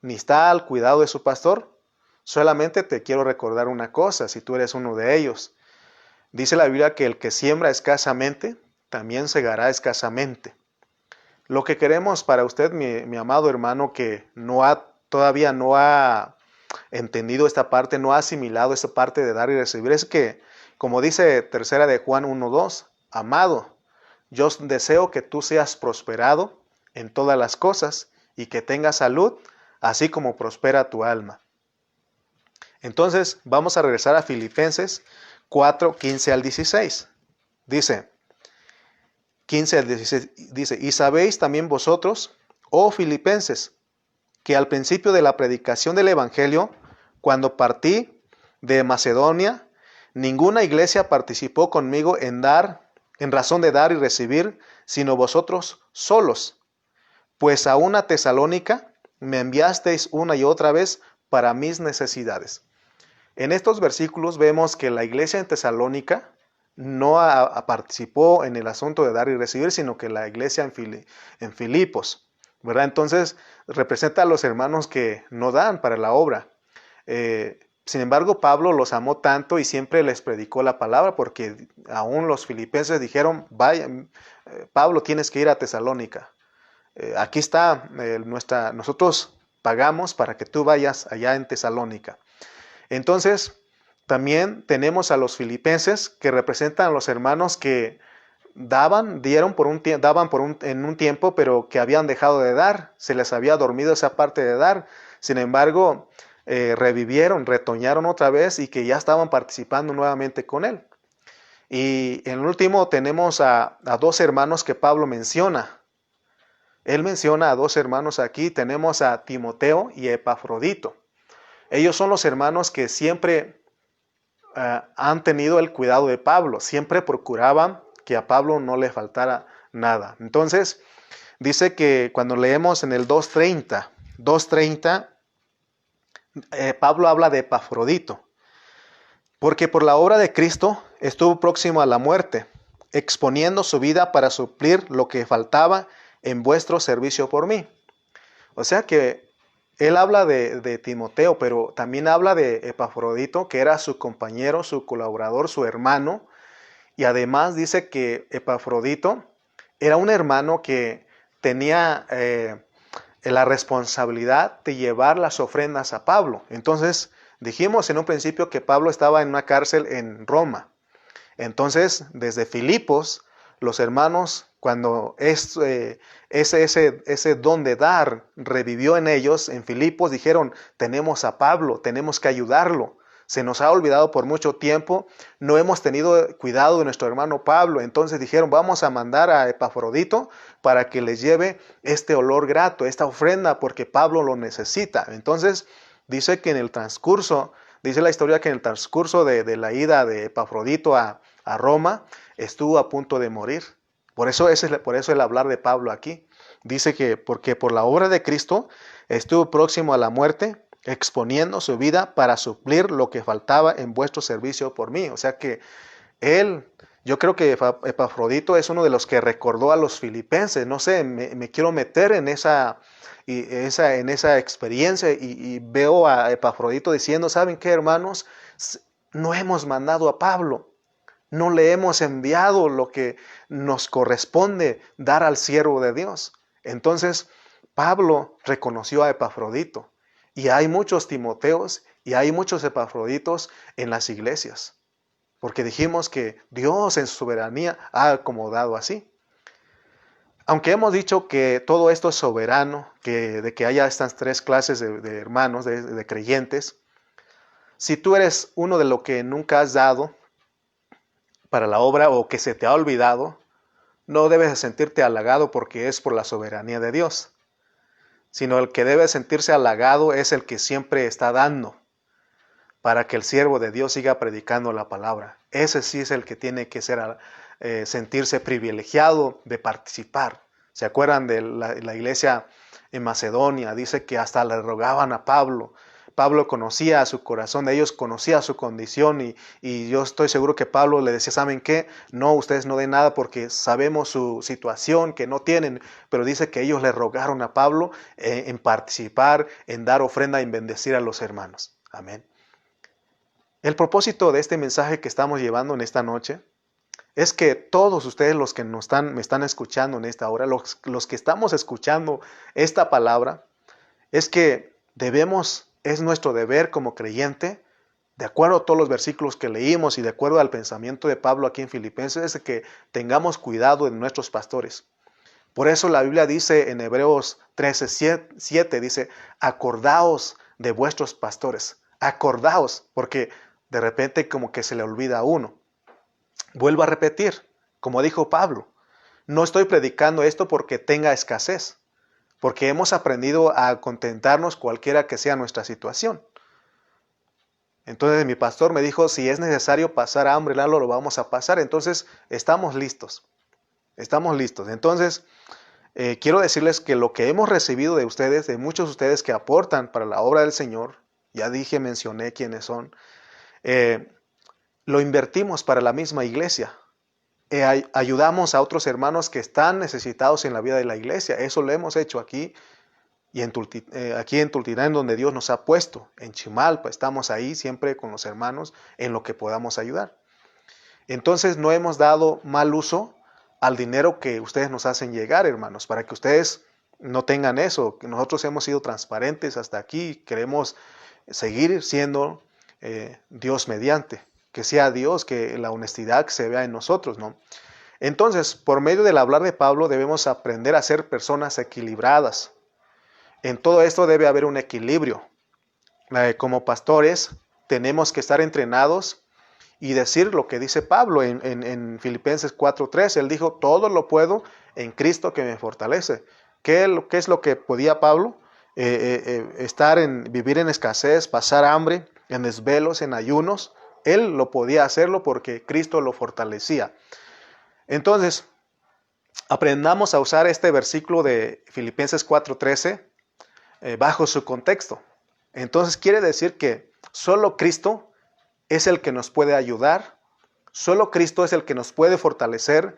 ni está al cuidado de su pastor, solamente te quiero recordar una cosa, si tú eres uno de ellos. Dice la Biblia que el que siembra escasamente, también segará escasamente. Lo que queremos para usted, mi amado hermano, que todavía no ha entendido esta parte, no ha asimilado esta parte de dar y recibir, es que, como dice tercera de Juan 1:2, amado, yo deseo que tú seas prosperado en todas las cosas y que tengas salud, así como prospera tu alma. Entonces, vamos a regresar a Filipenses 4:15 al 16. Dice, 15 al 16, dice, y sabéis también vosotros, oh Filipenses, que al principio de la predicación del Evangelio, cuando partí de Macedonia, ninguna iglesia participó conmigo en razón de dar y recibir, sino vosotros solos. Pues a una Tesalónica me enviasteis una y otra vez para mis necesidades. En estos versículos vemos que la iglesia en Tesalónica no participó en el asunto de dar y recibir, sino que la iglesia en Filipos, ¿verdad? Entonces representa a los hermanos que no dan para la obra. Sin embargo, Pablo los amó tanto y siempre les predicó la palabra, porque aún los filipenses dijeron, vaya, Pablo, tienes que ir a Tesalónica. Aquí está, nosotros pagamos para que tú vayas allá en Tesalónica. Entonces, también tenemos a los filipenses que representan a los hermanos que daban en un tiempo, pero que habían dejado de dar, se les había dormido esa parte de dar. Sin embargo, revivieron, retoñaron otra vez y que ya estaban participando nuevamente con él. Y en el último tenemos a dos hermanos que Pablo menciona. Él menciona a dos hermanos aquí, tenemos a Timoteo y Epafrodito. Ellos son los hermanos que siempre han tenido el cuidado de Pablo, siempre procuraban que a Pablo no le faltara nada. Entonces, dice que cuando leemos en el 2:30, Pablo habla de Epafrodito, porque por la obra de Cristo estuvo próximo a la muerte, exponiendo su vida para suplir lo que faltaba en vuestro servicio por mí. O sea que él habla de Timoteo, pero también habla de Epafrodito, que era su compañero, su colaborador, su hermano. Y además dice que Epafrodito era un hermano que tenía la responsabilidad de llevar las ofrendas a Pablo. Entonces, dijimos en un principio que Pablo estaba en una cárcel en Roma. Entonces, desde Filipos, los hermanos, cuando ese don de dar revivió en ellos, en Filipos dijeron, tenemos a Pablo, tenemos que ayudarlo. Se nos ha olvidado por mucho tiempo, no hemos tenido cuidado de nuestro hermano Pablo. Entonces dijeron, vamos a mandar a Epafrodito para que les lleve este olor grato, esta ofrenda, porque Pablo lo necesita. Entonces dice que en el transcurso, dice la historia que en el transcurso de la ida de Epafrodito a Roma, estuvo a punto de morir. Por eso el hablar de Pablo aquí. Dice que porque por la obra de Cristo estuvo próximo a la muerte, exponiendo su vida para suplir lo que faltaba en vuestro servicio por mí. O sea que yo creo que Epafrodito es uno de los que recordó a los filipenses. No sé, me quiero meter en esa experiencia y veo a Epafrodito diciendo, ¿saben qué, hermanos? No hemos mandado a Pablo. No le hemos enviado lo que nos corresponde dar al siervo de Dios. Entonces, Pablo reconoció a Epafrodito. Y hay muchos Timoteos y hay muchos Epafroditos en las iglesias. Porque dijimos que Dios en su soberanía ha acomodado así. Aunque hemos dicho que todo esto es soberano, de que haya estas tres clases de hermanos, de creyentes, si tú eres uno de lo que nunca has dado para la obra o que se te ha olvidado, no debes de sentirte halagado porque es por la soberanía de Dios, sino el que debe sentirse halagado es el que siempre está dando para que el siervo de Dios siga predicando la palabra. Ese sí es el que tiene que sentirse privilegiado de participar. ¿Se acuerdan de la iglesia en Macedonia? Dice que hasta le rogaban a Pablo. Pablo conocía a su corazón de ellos, conocía su condición y yo estoy seguro que Pablo le decía, ¿saben qué? No, ustedes no den nada porque sabemos su situación, que no tienen, pero dice que ellos le rogaron a Pablo en participar, en dar ofrenda, en bendecir a los hermanos. Amén. El propósito de este mensaje que estamos llevando en esta noche es que todos ustedes los que me están escuchando en esta hora, los que estamos escuchando esta palabra, es que es nuestro deber como creyente, de acuerdo a todos los versículos que leímos y de acuerdo al pensamiento de Pablo aquí en Filipenses, es que tengamos cuidado de nuestros pastores. Por eso la Biblia dice en Hebreos 13:7, dice, acordaos de vuestros pastores, acordaos, porque de repente como que se le olvida a uno. Vuelvo a repetir, como dijo Pablo, no estoy predicando esto porque tenga escasez, porque hemos aprendido a contentarnos cualquiera que sea nuestra situación. Entonces mi pastor me dijo, si es necesario pasar hambre, lo vamos a pasar. Entonces estamos listos, Entonces quiero decirles que lo que hemos recibido de ustedes, de muchos de ustedes que aportan para la obra del Señor, ya mencioné quiénes son, lo invertimos para la misma iglesia. Ayudamos a otros hermanos que están necesitados en la vida de la iglesia. Eso lo hemos hecho aquí y aquí en Tultitlán, donde Dios nos ha puesto. En Chimalpa estamos ahí siempre con los hermanos en lo que podamos ayudar. Entonces no hemos dado mal uso al dinero que ustedes nos hacen llegar, hermanos, para que ustedes no tengan eso. Nosotros hemos sido transparentes hasta aquí. Queremos seguir siendo Dios mediante. Que sea Dios, que la honestidad se vea en nosotros, ¿no? Entonces, por medio del hablar de Pablo, debemos aprender a ser personas equilibradas. En todo esto debe haber un equilibrio. Como pastores, tenemos que estar entrenados y decir lo que dice Pablo en Filipenses 4:3. Él dijo, todo lo puedo en Cristo que me fortalece. ¿Qué es lo que podía Pablo? Vivir en escasez, pasar hambre, en desvelos, en ayunos. Él lo podía hacerlo porque Cristo lo fortalecía. Entonces, aprendamos a usar este versículo de Filipenses 4:13 bajo su contexto. Entonces quiere decir que solo Cristo es el que nos puede ayudar, solo Cristo es el que nos puede fortalecer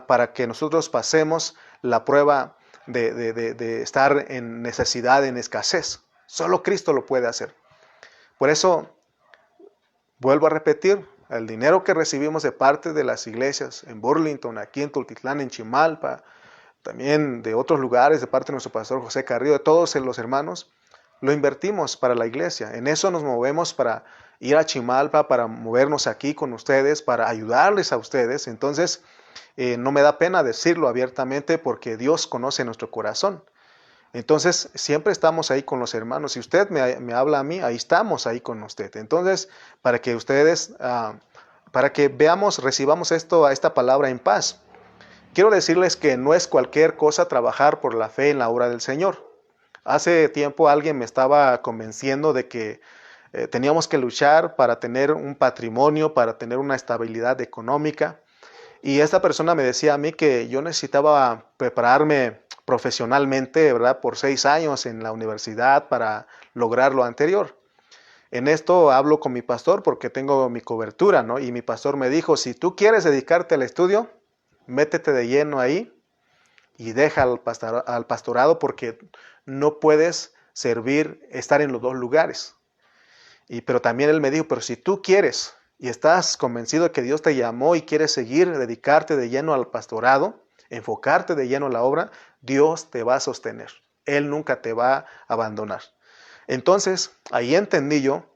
para que nosotros pasemos la prueba de estar en necesidad, en escasez. Solo Cristo lo puede hacer. Por eso, vuelvo a repetir, el dinero que recibimos de parte de las iglesias en Burlington, aquí en Tultitlán, en Chimalpa, también de otros lugares, de parte de nuestro pastor José Carrillo, de todos los hermanos, lo invertimos para la iglesia. En eso nos movemos para ir a Chimalpa, para movernos aquí con ustedes, para ayudarles a ustedes. Entonces, no me da pena decirlo abiertamente porque Dios conoce nuestro corazón. Entonces, siempre estamos ahí con los hermanos. Si usted me habla a mí, ahí estamos ahí con usted. Entonces, para que ustedes, para que recibamos esta palabra en paz. Quiero decirles que no es cualquier cosa trabajar por la fe en la obra del Señor. Hace tiempo alguien me estaba convenciendo de que teníamos que luchar para tener un patrimonio, para tener una estabilidad económica. Y esta persona me decía a mí que yo necesitaba prepararme profesionalmente, ¿verdad? Por 6 años en la universidad para lograr lo anterior. En esto hablo con mi pastor porque tengo mi cobertura, ¿no? Y mi pastor me dijo, si tú quieres dedicarte al estudio, métete de lleno ahí y deja al pastorado porque no puedes estar en los dos lugares. Pero también él me dijo, pero si tú quieres y estás convencido de que Dios te llamó y quieres seguir, dedicarte de lleno al pastorado, enfocarte de lleno a la obra, Dios te va a sostener. Él nunca te va a abandonar. Entonces, ahí entendí yo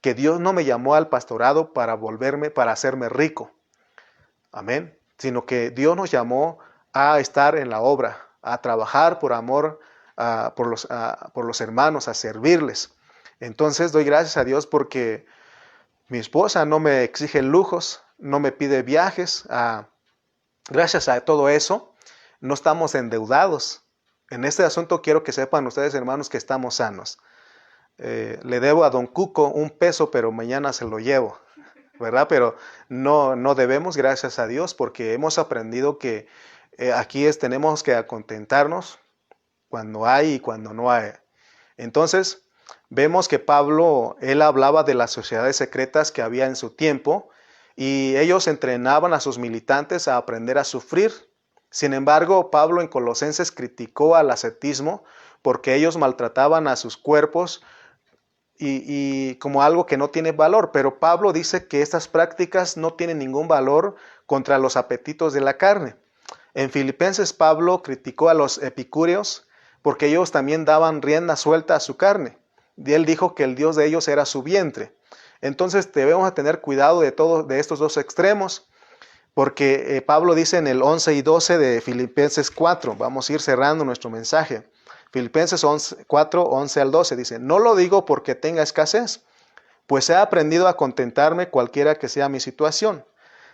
que Dios no me llamó al pastorado para hacerme rico. Amén. Sino que Dios nos llamó a estar en la obra, a trabajar por amor por los hermanos, a servirles. Entonces doy gracias a Dios porque mi esposa no me exige lujos, no me pide viajes. Gracias a todo eso, no estamos endeudados. En este asunto quiero que sepan ustedes, hermanos, que estamos sanos. Le debo a don Cuco $1, pero mañana se lo llevo, ¿verdad? Pero no debemos, gracias a Dios, porque hemos aprendido que aquí tenemos que contentarnos cuando hay y cuando no hay. Entonces, vemos que Pablo, él hablaba de las sociedades secretas que había en su tiempo y ellos entrenaban a sus militantes a aprender a sufrir. Sin embargo, Pablo en Colosenses criticó al ascetismo porque ellos maltrataban a sus cuerpos y como algo que no tiene valor. Pero Pablo dice que estas prácticas no tienen ningún valor contra los apetitos de la carne. En Filipenses, Pablo criticó a los epicúreos porque ellos también daban rienda suelta a su carne. Y él dijo que el Dios de ellos era su vientre. Entonces debemos tener cuidado de estos dos extremos, porque Pablo dice en el 11 y 12 de Filipenses 4, vamos a ir cerrando nuestro mensaje. Filipenses 4, 11 al 12 dice, no lo digo porque tenga escasez, pues he aprendido a contentarme cualquiera que sea mi situación.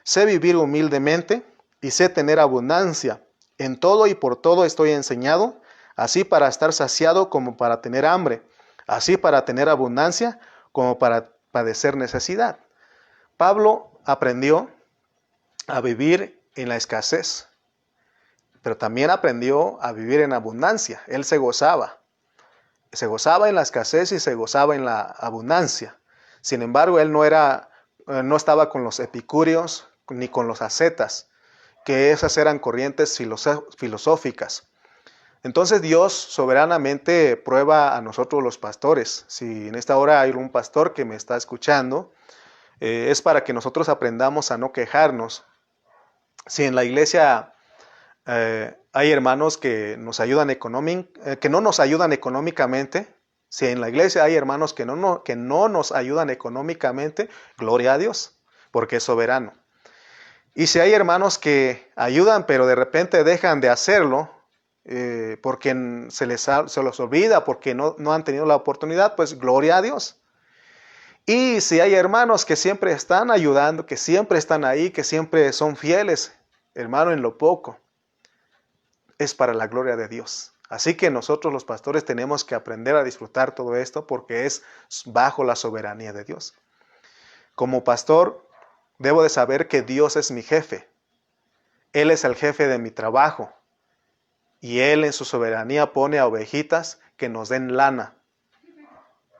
Sé vivir humildemente y sé tener abundancia. En todo y por todo estoy enseñado, así para estar saciado como para tener hambre, así para tener abundancia como para padecer necesidad. Pablo aprendió a vivir en la escasez, pero también aprendió a vivir en abundancia. Él se gozaba en la escasez y se gozaba en la abundancia. Sin embargo, él no estaba con los epicúreos ni con los ascetas, que esas eran corrientes filosóficas. Entonces Dios soberanamente prueba a nosotros los pastores. Si en esta hora hay un pastor que me está escuchando, es para que nosotros aprendamos a no quejarnos. Si en la iglesia hay hermanos que no nos ayudan económicamente, si en la iglesia hay hermanos que no nos ayudan económicamente, gloria a Dios, porque es soberano. Y si hay hermanos que ayudan pero de repente dejan de hacerlo, porque se los olvida, porque no han tenido la oportunidad, pues gloria a Dios. Y si hay hermanos que siempre están ayudando, que siempre están ahí, que siempre son fieles, hermano, en lo poco, es para la gloria de Dios. Así que nosotros los pastores tenemos que aprender a disfrutar todo esto porque es bajo la soberanía de Dios. Como pastor, debo de saber que Dios es mi jefe. Él es el jefe de mi trabajo. Y Él en su soberanía pone a ovejitas que nos den lana.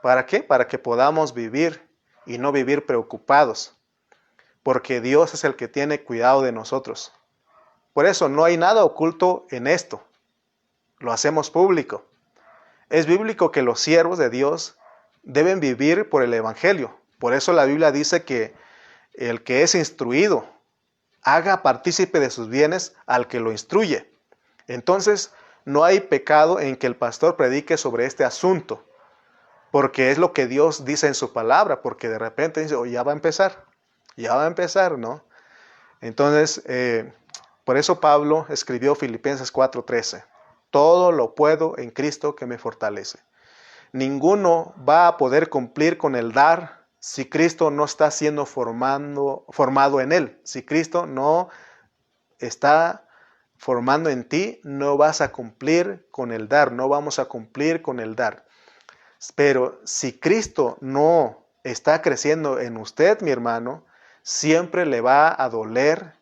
¿Para qué? Para que podamos vivir y no vivir preocupados. Porque Dios es el que tiene cuidado de nosotros. Por eso no hay nada oculto en esto. Lo hacemos público. Es bíblico que los siervos de Dios deben vivir por el Evangelio. Por eso la Biblia dice que el que es instruido haga partícipe de sus bienes al que lo instruye. Entonces, no hay pecado en que el pastor predique sobre este asunto, porque es lo que Dios dice en su palabra, porque de repente dice, ya va a empezar, ¿no? Entonces, por eso Pablo escribió Filipenses 4:13, todo lo puedo en Cristo que me fortalece. Ninguno va a poder cumplir con el dar si Cristo no está siendo formado en él. Si Cristo no está formando en ti, no vas a cumplir con el dar, no vamos a cumplir con el dar. Pero si Cristo no está creciendo en usted, mi hermano, siempre le va a doler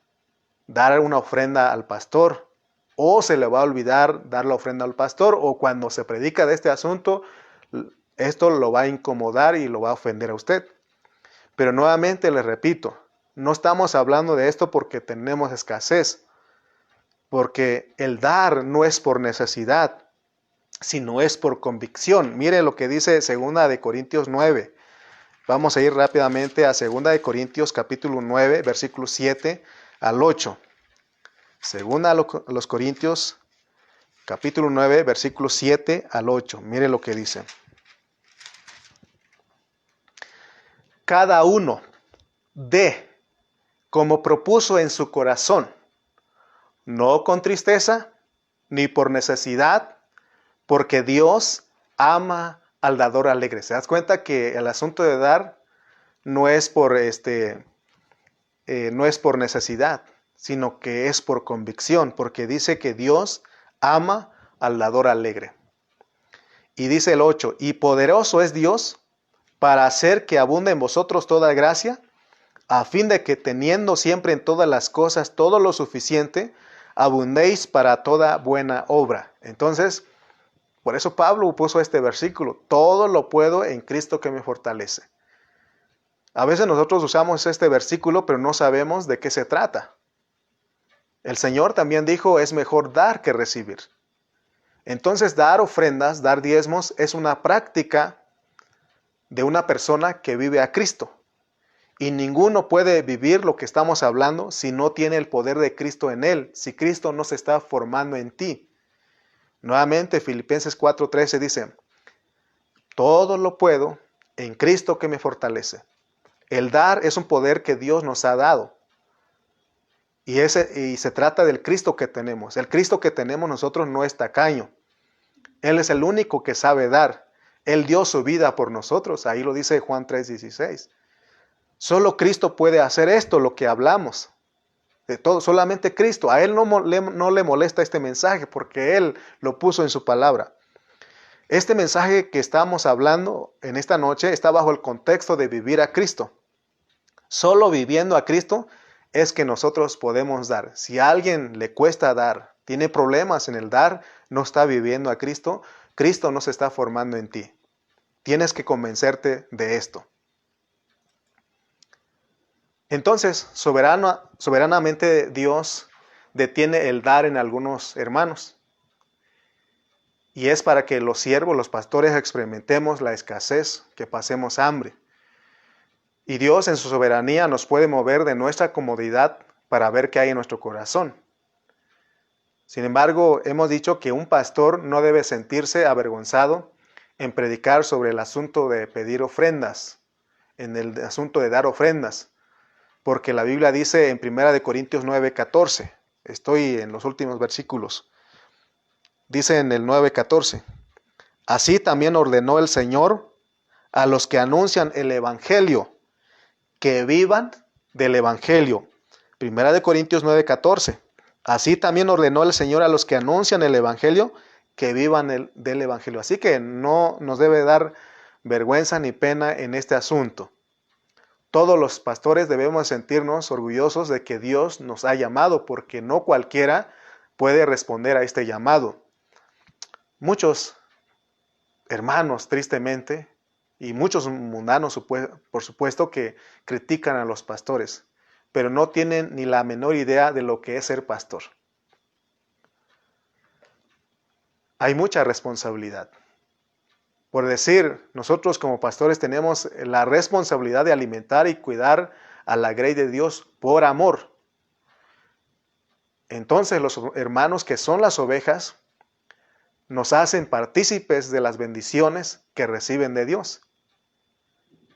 dar una ofrenda al pastor, o se le va a olvidar dar la ofrenda al pastor, o cuando se predica de este asunto, esto lo va a incomodar y lo va a ofender a usted. Pero nuevamente les repito, no estamos hablando de esto porque tenemos escasez, porque el dar no es por necesidad, sino es por convicción. Mire lo que dice 2 Corintios 9. Vamos a ir rápidamente a 2 de Corintios capítulo 9, versículos 7 al 8. Segunda a los Corintios capítulo 9, versículos 7 al 8. Mire lo que dice. Cada uno dé como propuso en su corazón, no con tristeza ni por necesidad, porque Dios ama al dador alegre. ¿Se das cuenta que el asunto de dar no es por necesidad, sino que es por convicción, porque dice que Dios ama al dador alegre? Y dice el 8, y poderoso es Dios para hacer que abunde en vosotros toda gracia, a fin de que teniendo siempre en todas las cosas todo lo suficiente, abundéis para toda buena obra. Entonces, por eso Pablo puso este versículo, todo lo puedo en Cristo que me fortalece. A veces nosotros usamos este versículo, pero no sabemos de qué se trata. El Señor también dijo, es mejor dar que recibir. Entonces, dar ofrendas, dar diezmos, es una práctica de una persona que vive a Cristo. Y ninguno puede vivir lo que estamos hablando si no tiene el poder de Cristo en él, si Cristo no se está formando en ti. Nuevamente, Filipenses 4:13 dice, todo lo puedo en Cristo que me fortalece. El dar es un poder que Dios nos ha dado. Y se trata del Cristo que tenemos. El Cristo que tenemos nosotros no es tacaño. Él es el único que sabe dar. Él dio su vida por nosotros. Ahí lo dice Juan 3:16. Solo Cristo puede hacer esto, lo que hablamos. De todo, solamente Cristo. A Él no le molesta este mensaje porque Él lo puso en su palabra. Este mensaje que estamos hablando en esta noche está bajo el contexto de vivir a Cristo. Solo viviendo a Cristo es que nosotros podemos dar. Si a alguien le cuesta dar, tiene problemas en el dar, no está viviendo a Cristo, Cristo no se está formando en ti. Tienes que convencerte de esto. Entonces, soberanamente Dios detiene el dar en algunos hermanos. Y es para que los siervos, los pastores, experimentemos la escasez, que pasemos hambre. Y Dios en su soberanía nos puede mover de nuestra comodidad para ver qué hay en nuestro corazón. Sin embargo, hemos dicho que un pastor no debe sentirse avergonzado en predicar sobre el asunto de pedir ofrendas, en el asunto de dar ofrendas. Porque la Biblia dice en 1 Corintios 9:14, estoy en los últimos versículos, dice en el 9:14, así también ordenó el Señor a los que anuncian el Evangelio, que vivan del Evangelio. 1 Corintios 9:14, así también ordenó el Señor a los que anuncian el Evangelio, que vivan del Evangelio. Así que no nos debe dar vergüenza ni pena en este asunto. Todos los pastores debemos sentirnos orgullosos de que Dios nos ha llamado, porque no cualquiera puede responder a este llamado. Muchos hermanos, tristemente, y muchos mundanos, por supuesto, que critican a los pastores, pero no tienen ni la menor idea de lo que es ser pastor. Hay mucha responsabilidad. Por decir, nosotros como pastores tenemos la responsabilidad de alimentar y cuidar a la grey de Dios por amor. Entonces los hermanos que son las ovejas nos hacen partícipes de las bendiciones que reciben de Dios.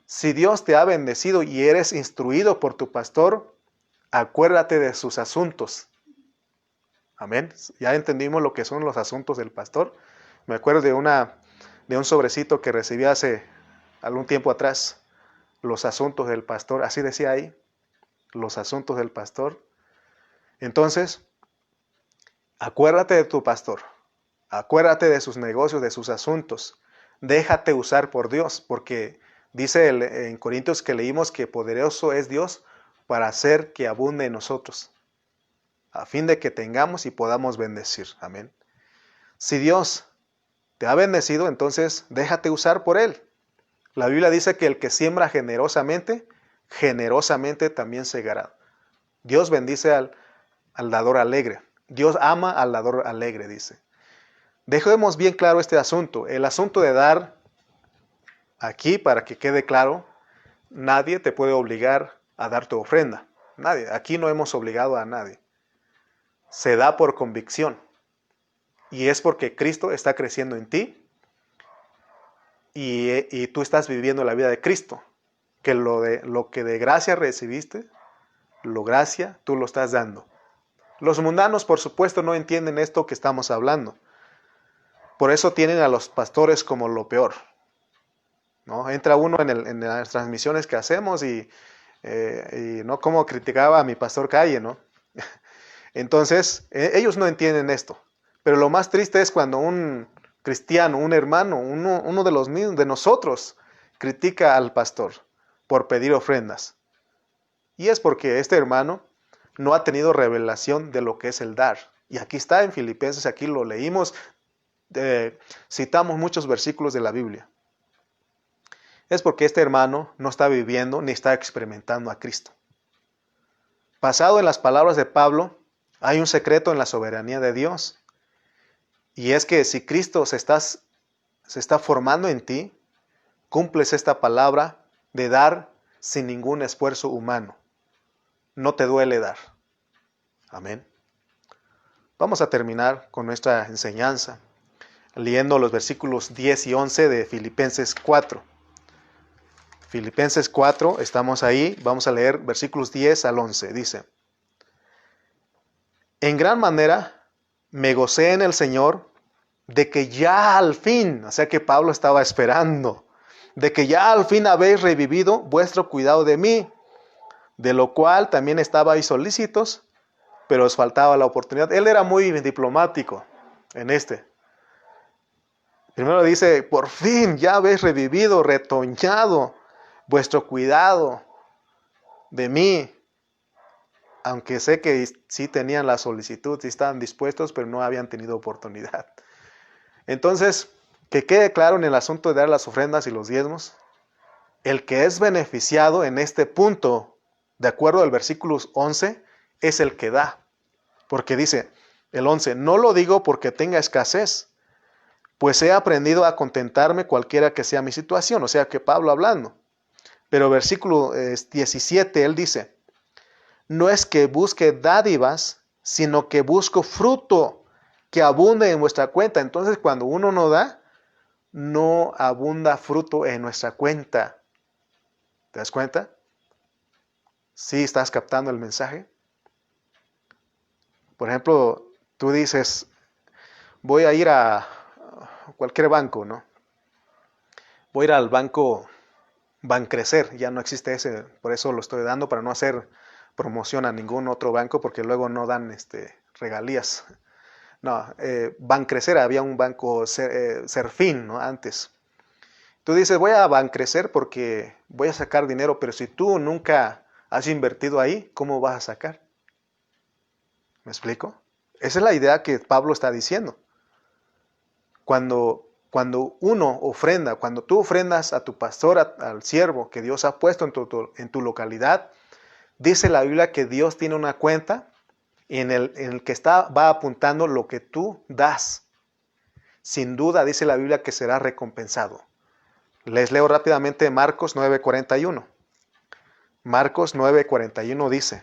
Si Dios te ha bendecido y eres instruido por tu pastor, acuérdate de sus asuntos. Amén. Ya entendimos lo que son los asuntos del pastor. Me acuerdo de un sobrecito que recibí hace algún tiempo atrás, los asuntos del pastor, así decía ahí, los asuntos del pastor. Entonces, acuérdate de tu pastor, acuérdate de sus negocios, de sus asuntos, déjate usar por Dios, porque dice en Corintios que leímos que poderoso es Dios para hacer que abunde en nosotros, a fin de que tengamos y podamos bendecir. Amén. Si Dios te ha bendecido, entonces déjate usar por Él. La Biblia dice que el que siembra generosamente, generosamente también segará. Dios bendice al dador alegre. Dios ama al dador alegre, dice. Dejemos bien claro este asunto. El asunto de dar, aquí para que quede claro, nadie te puede obligar a dar tu ofrenda. Nadie. Aquí no hemos obligado a nadie. Se da por convicción. Y es porque Cristo está creciendo en ti y tú estás viviendo la vida de Cristo. Que lo que de gracia recibiste, lo gracia, tú lo estás dando. Los mundanos, por supuesto, no entienden esto que estamos hablando. Por eso tienen a los pastores como lo peor, ¿no? Entra uno en las transmisiones que hacemos y no como criticaba a mi pastor Calle, ¿no? Entonces, ellos no entienden esto. Pero lo más triste es cuando un cristiano, un hermano, uno de los mismos, de nosotros, critica al pastor por pedir ofrendas. Y es porque este hermano no ha tenido revelación de lo que es el dar. Y aquí está en Filipenses, aquí lo leímos, citamos muchos versículos de la Biblia. Es porque este hermano no está viviendo ni está experimentando a Cristo. Basado en las palabras de Pablo, hay un secreto en la soberanía de Dios. Y es que si Cristo se está formando en ti, cumples esta palabra de dar sin ningún esfuerzo humano. No te duele dar. Amén. Vamos a terminar con nuestra enseñanza leyendo los versículos 10 y 11 de Filipenses 4. Filipenses 4, estamos ahí, vamos a leer versículos 10 al 11. Dice: en gran manera me gocé en el Señor de que ya al fin, o sea que Pablo estaba esperando, de que ya al fin habéis revivido vuestro cuidado de mí, de lo cual también estabais solícitos, pero os faltaba la oportunidad. Él era muy diplomático en este. Primero dice, por fin ya habéis revivido, retoñado vuestro cuidado de mí. Aunque sé que sí tenían la solicitud, sí estaban dispuestos, pero no habían tenido oportunidad. Entonces, que quede claro en el asunto de dar las ofrendas y los diezmos, el que es beneficiado en este punto, de acuerdo al versículo 11, es el que da. Porque dice el 11, no lo digo porque tenga escasez, pues he aprendido a contentarme cualquiera que sea mi situación. O sea que Pablo hablando. Pero versículo 17, él dice, no es que busque dádivas, sino que busco fruto que abunde en vuestra cuenta. Entonces cuando uno no da, no abunda fruto en nuestra cuenta. ¿Te das cuenta? ¿Sí estás captando el mensaje? Por ejemplo, tú dices, voy a ir a cualquier banco, ¿no? Voy a ir al banco Bancrecer, ya no existe ese, por eso lo estoy dando, para no hacer promoción a ningún otro banco, porque luego no dan regalías. No, Bancrecer, había un banco Serfín, ¿no? Antes. Tú dices, voy a Bancrecer porque voy a sacar dinero, pero si tú nunca has invertido ahí, ¿cómo vas a sacar? ¿Me explico? Esa es la idea que Pablo está diciendo. Cuando uno ofrenda, cuando tú ofrendas a tu pastor, al siervo que Dios ha puesto en tu localidad, dice la Biblia que Dios tiene una cuenta en el que va apuntando lo que tú das. Sin duda dice la Biblia que será recompensado. Les leo rápidamente Marcos 9:41. Marcos 9:41 dice: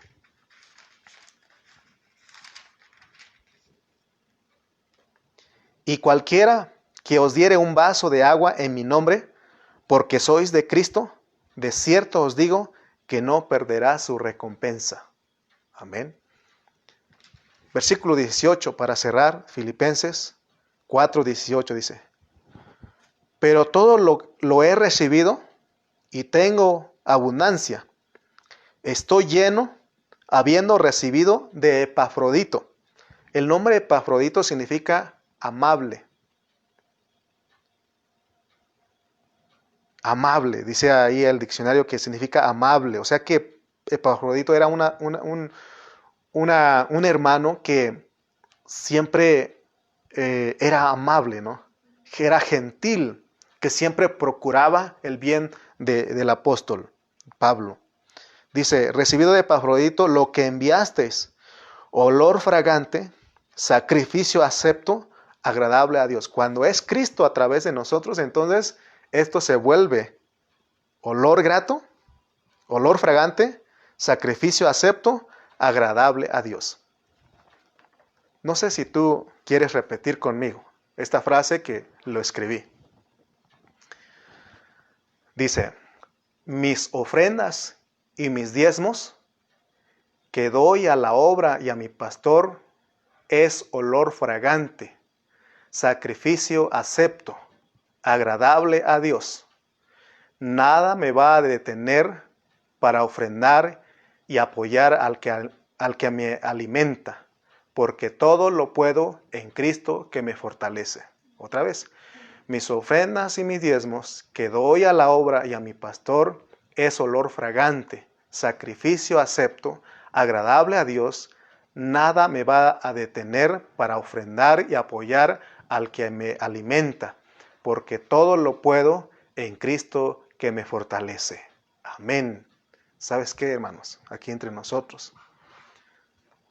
y cualquiera que os diere un vaso de agua en mi nombre, porque sois de Cristo, de cierto os digo que no perderá su recompensa. Amén. Versículo 18 para cerrar, Filipenses 4:18 dice: pero todo lo he recibido y tengo abundancia. Estoy lleno, habiendo recibido de Epafrodito. El nombre Epafrodito significa amable. Amable, dice ahí el diccionario que significa amable. O sea que Epafrodito era un hermano que siempre era amable, ¿no? Que era gentil, que siempre procuraba el bien del apóstol Pablo. Dice, recibido de Epafrodito lo que enviasteis, olor fragante, sacrificio acepto, agradable a Dios. Cuando es Cristo a través de nosotros, entonces esto se vuelve olor grato olor fragante, sacrificio acepto, agradable a Dios. No sé si tú quieres repetir conmigo esta frase que lo escribí. Dice, mis ofrendas y mis diezmos que doy a la obra y a mi pastor es olor fragante, sacrificio acepto, agradable a Dios. Nada me va a detener para ofrendar y apoyar al que me alimenta, porque todo lo puedo en Cristo que me fortalece. Otra vez, mis ofrendas y mis diezmos que doy a la obra y a mi pastor es olor fragante, sacrificio acepto, agradable a Dios. Nada me va a detener para ofrendar y apoyar al que me alimenta, porque todo lo puedo en Cristo que me fortalece. Amén. ¿Sabes qué, hermanos? Aquí entre nosotros.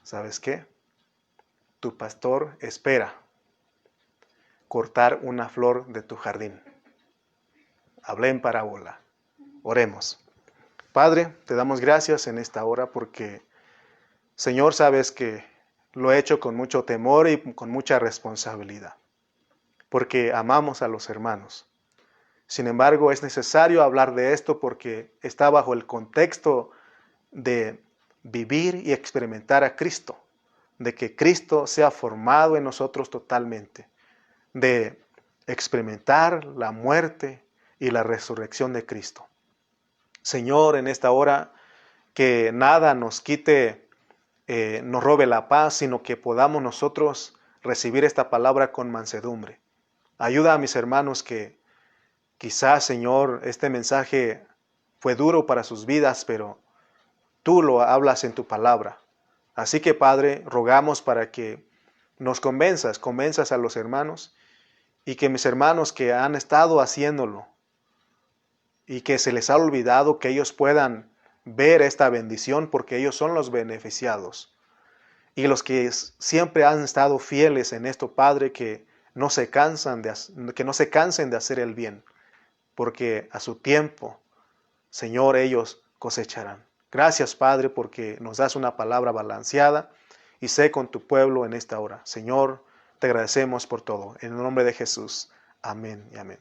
¿Sabes qué? Tu pastor espera cortar una flor de tu jardín. Hablé en parábola. Oremos. Padre, te damos gracias en esta hora porque, Señor, sabes que lo he hecho con mucho temor y con mucha responsabilidad, porque amamos a los hermanos. Sin embargo, es necesario hablar de esto porque está bajo el contexto de vivir y experimentar a Cristo, de que Cristo sea formado en nosotros totalmente, de experimentar la muerte y la resurrección de Cristo. Señor, en esta hora, que nada nos quite, nos robe la paz, sino que podamos nosotros recibir esta palabra con mansedumbre. Ayuda a mis hermanos que quizás, Señor, este mensaje fue duro para sus vidas, pero tú lo hablas en tu palabra. Así que, Padre, rogamos para que nos convenzas a los hermanos, y que mis hermanos que han estado haciéndolo y que se les ha olvidado, que ellos puedan ver esta bendición, porque ellos son los beneficiados. Y los que siempre han estado fieles en esto, Padre, que no se cansen de hacer el bien, porque a su tiempo, Señor, ellos cosecharán. Gracias, Padre, porque nos das una palabra balanceada, y sé con tu pueblo en esta hora. Señor, te agradecemos por todo. En el nombre de Jesús. Amén y amén.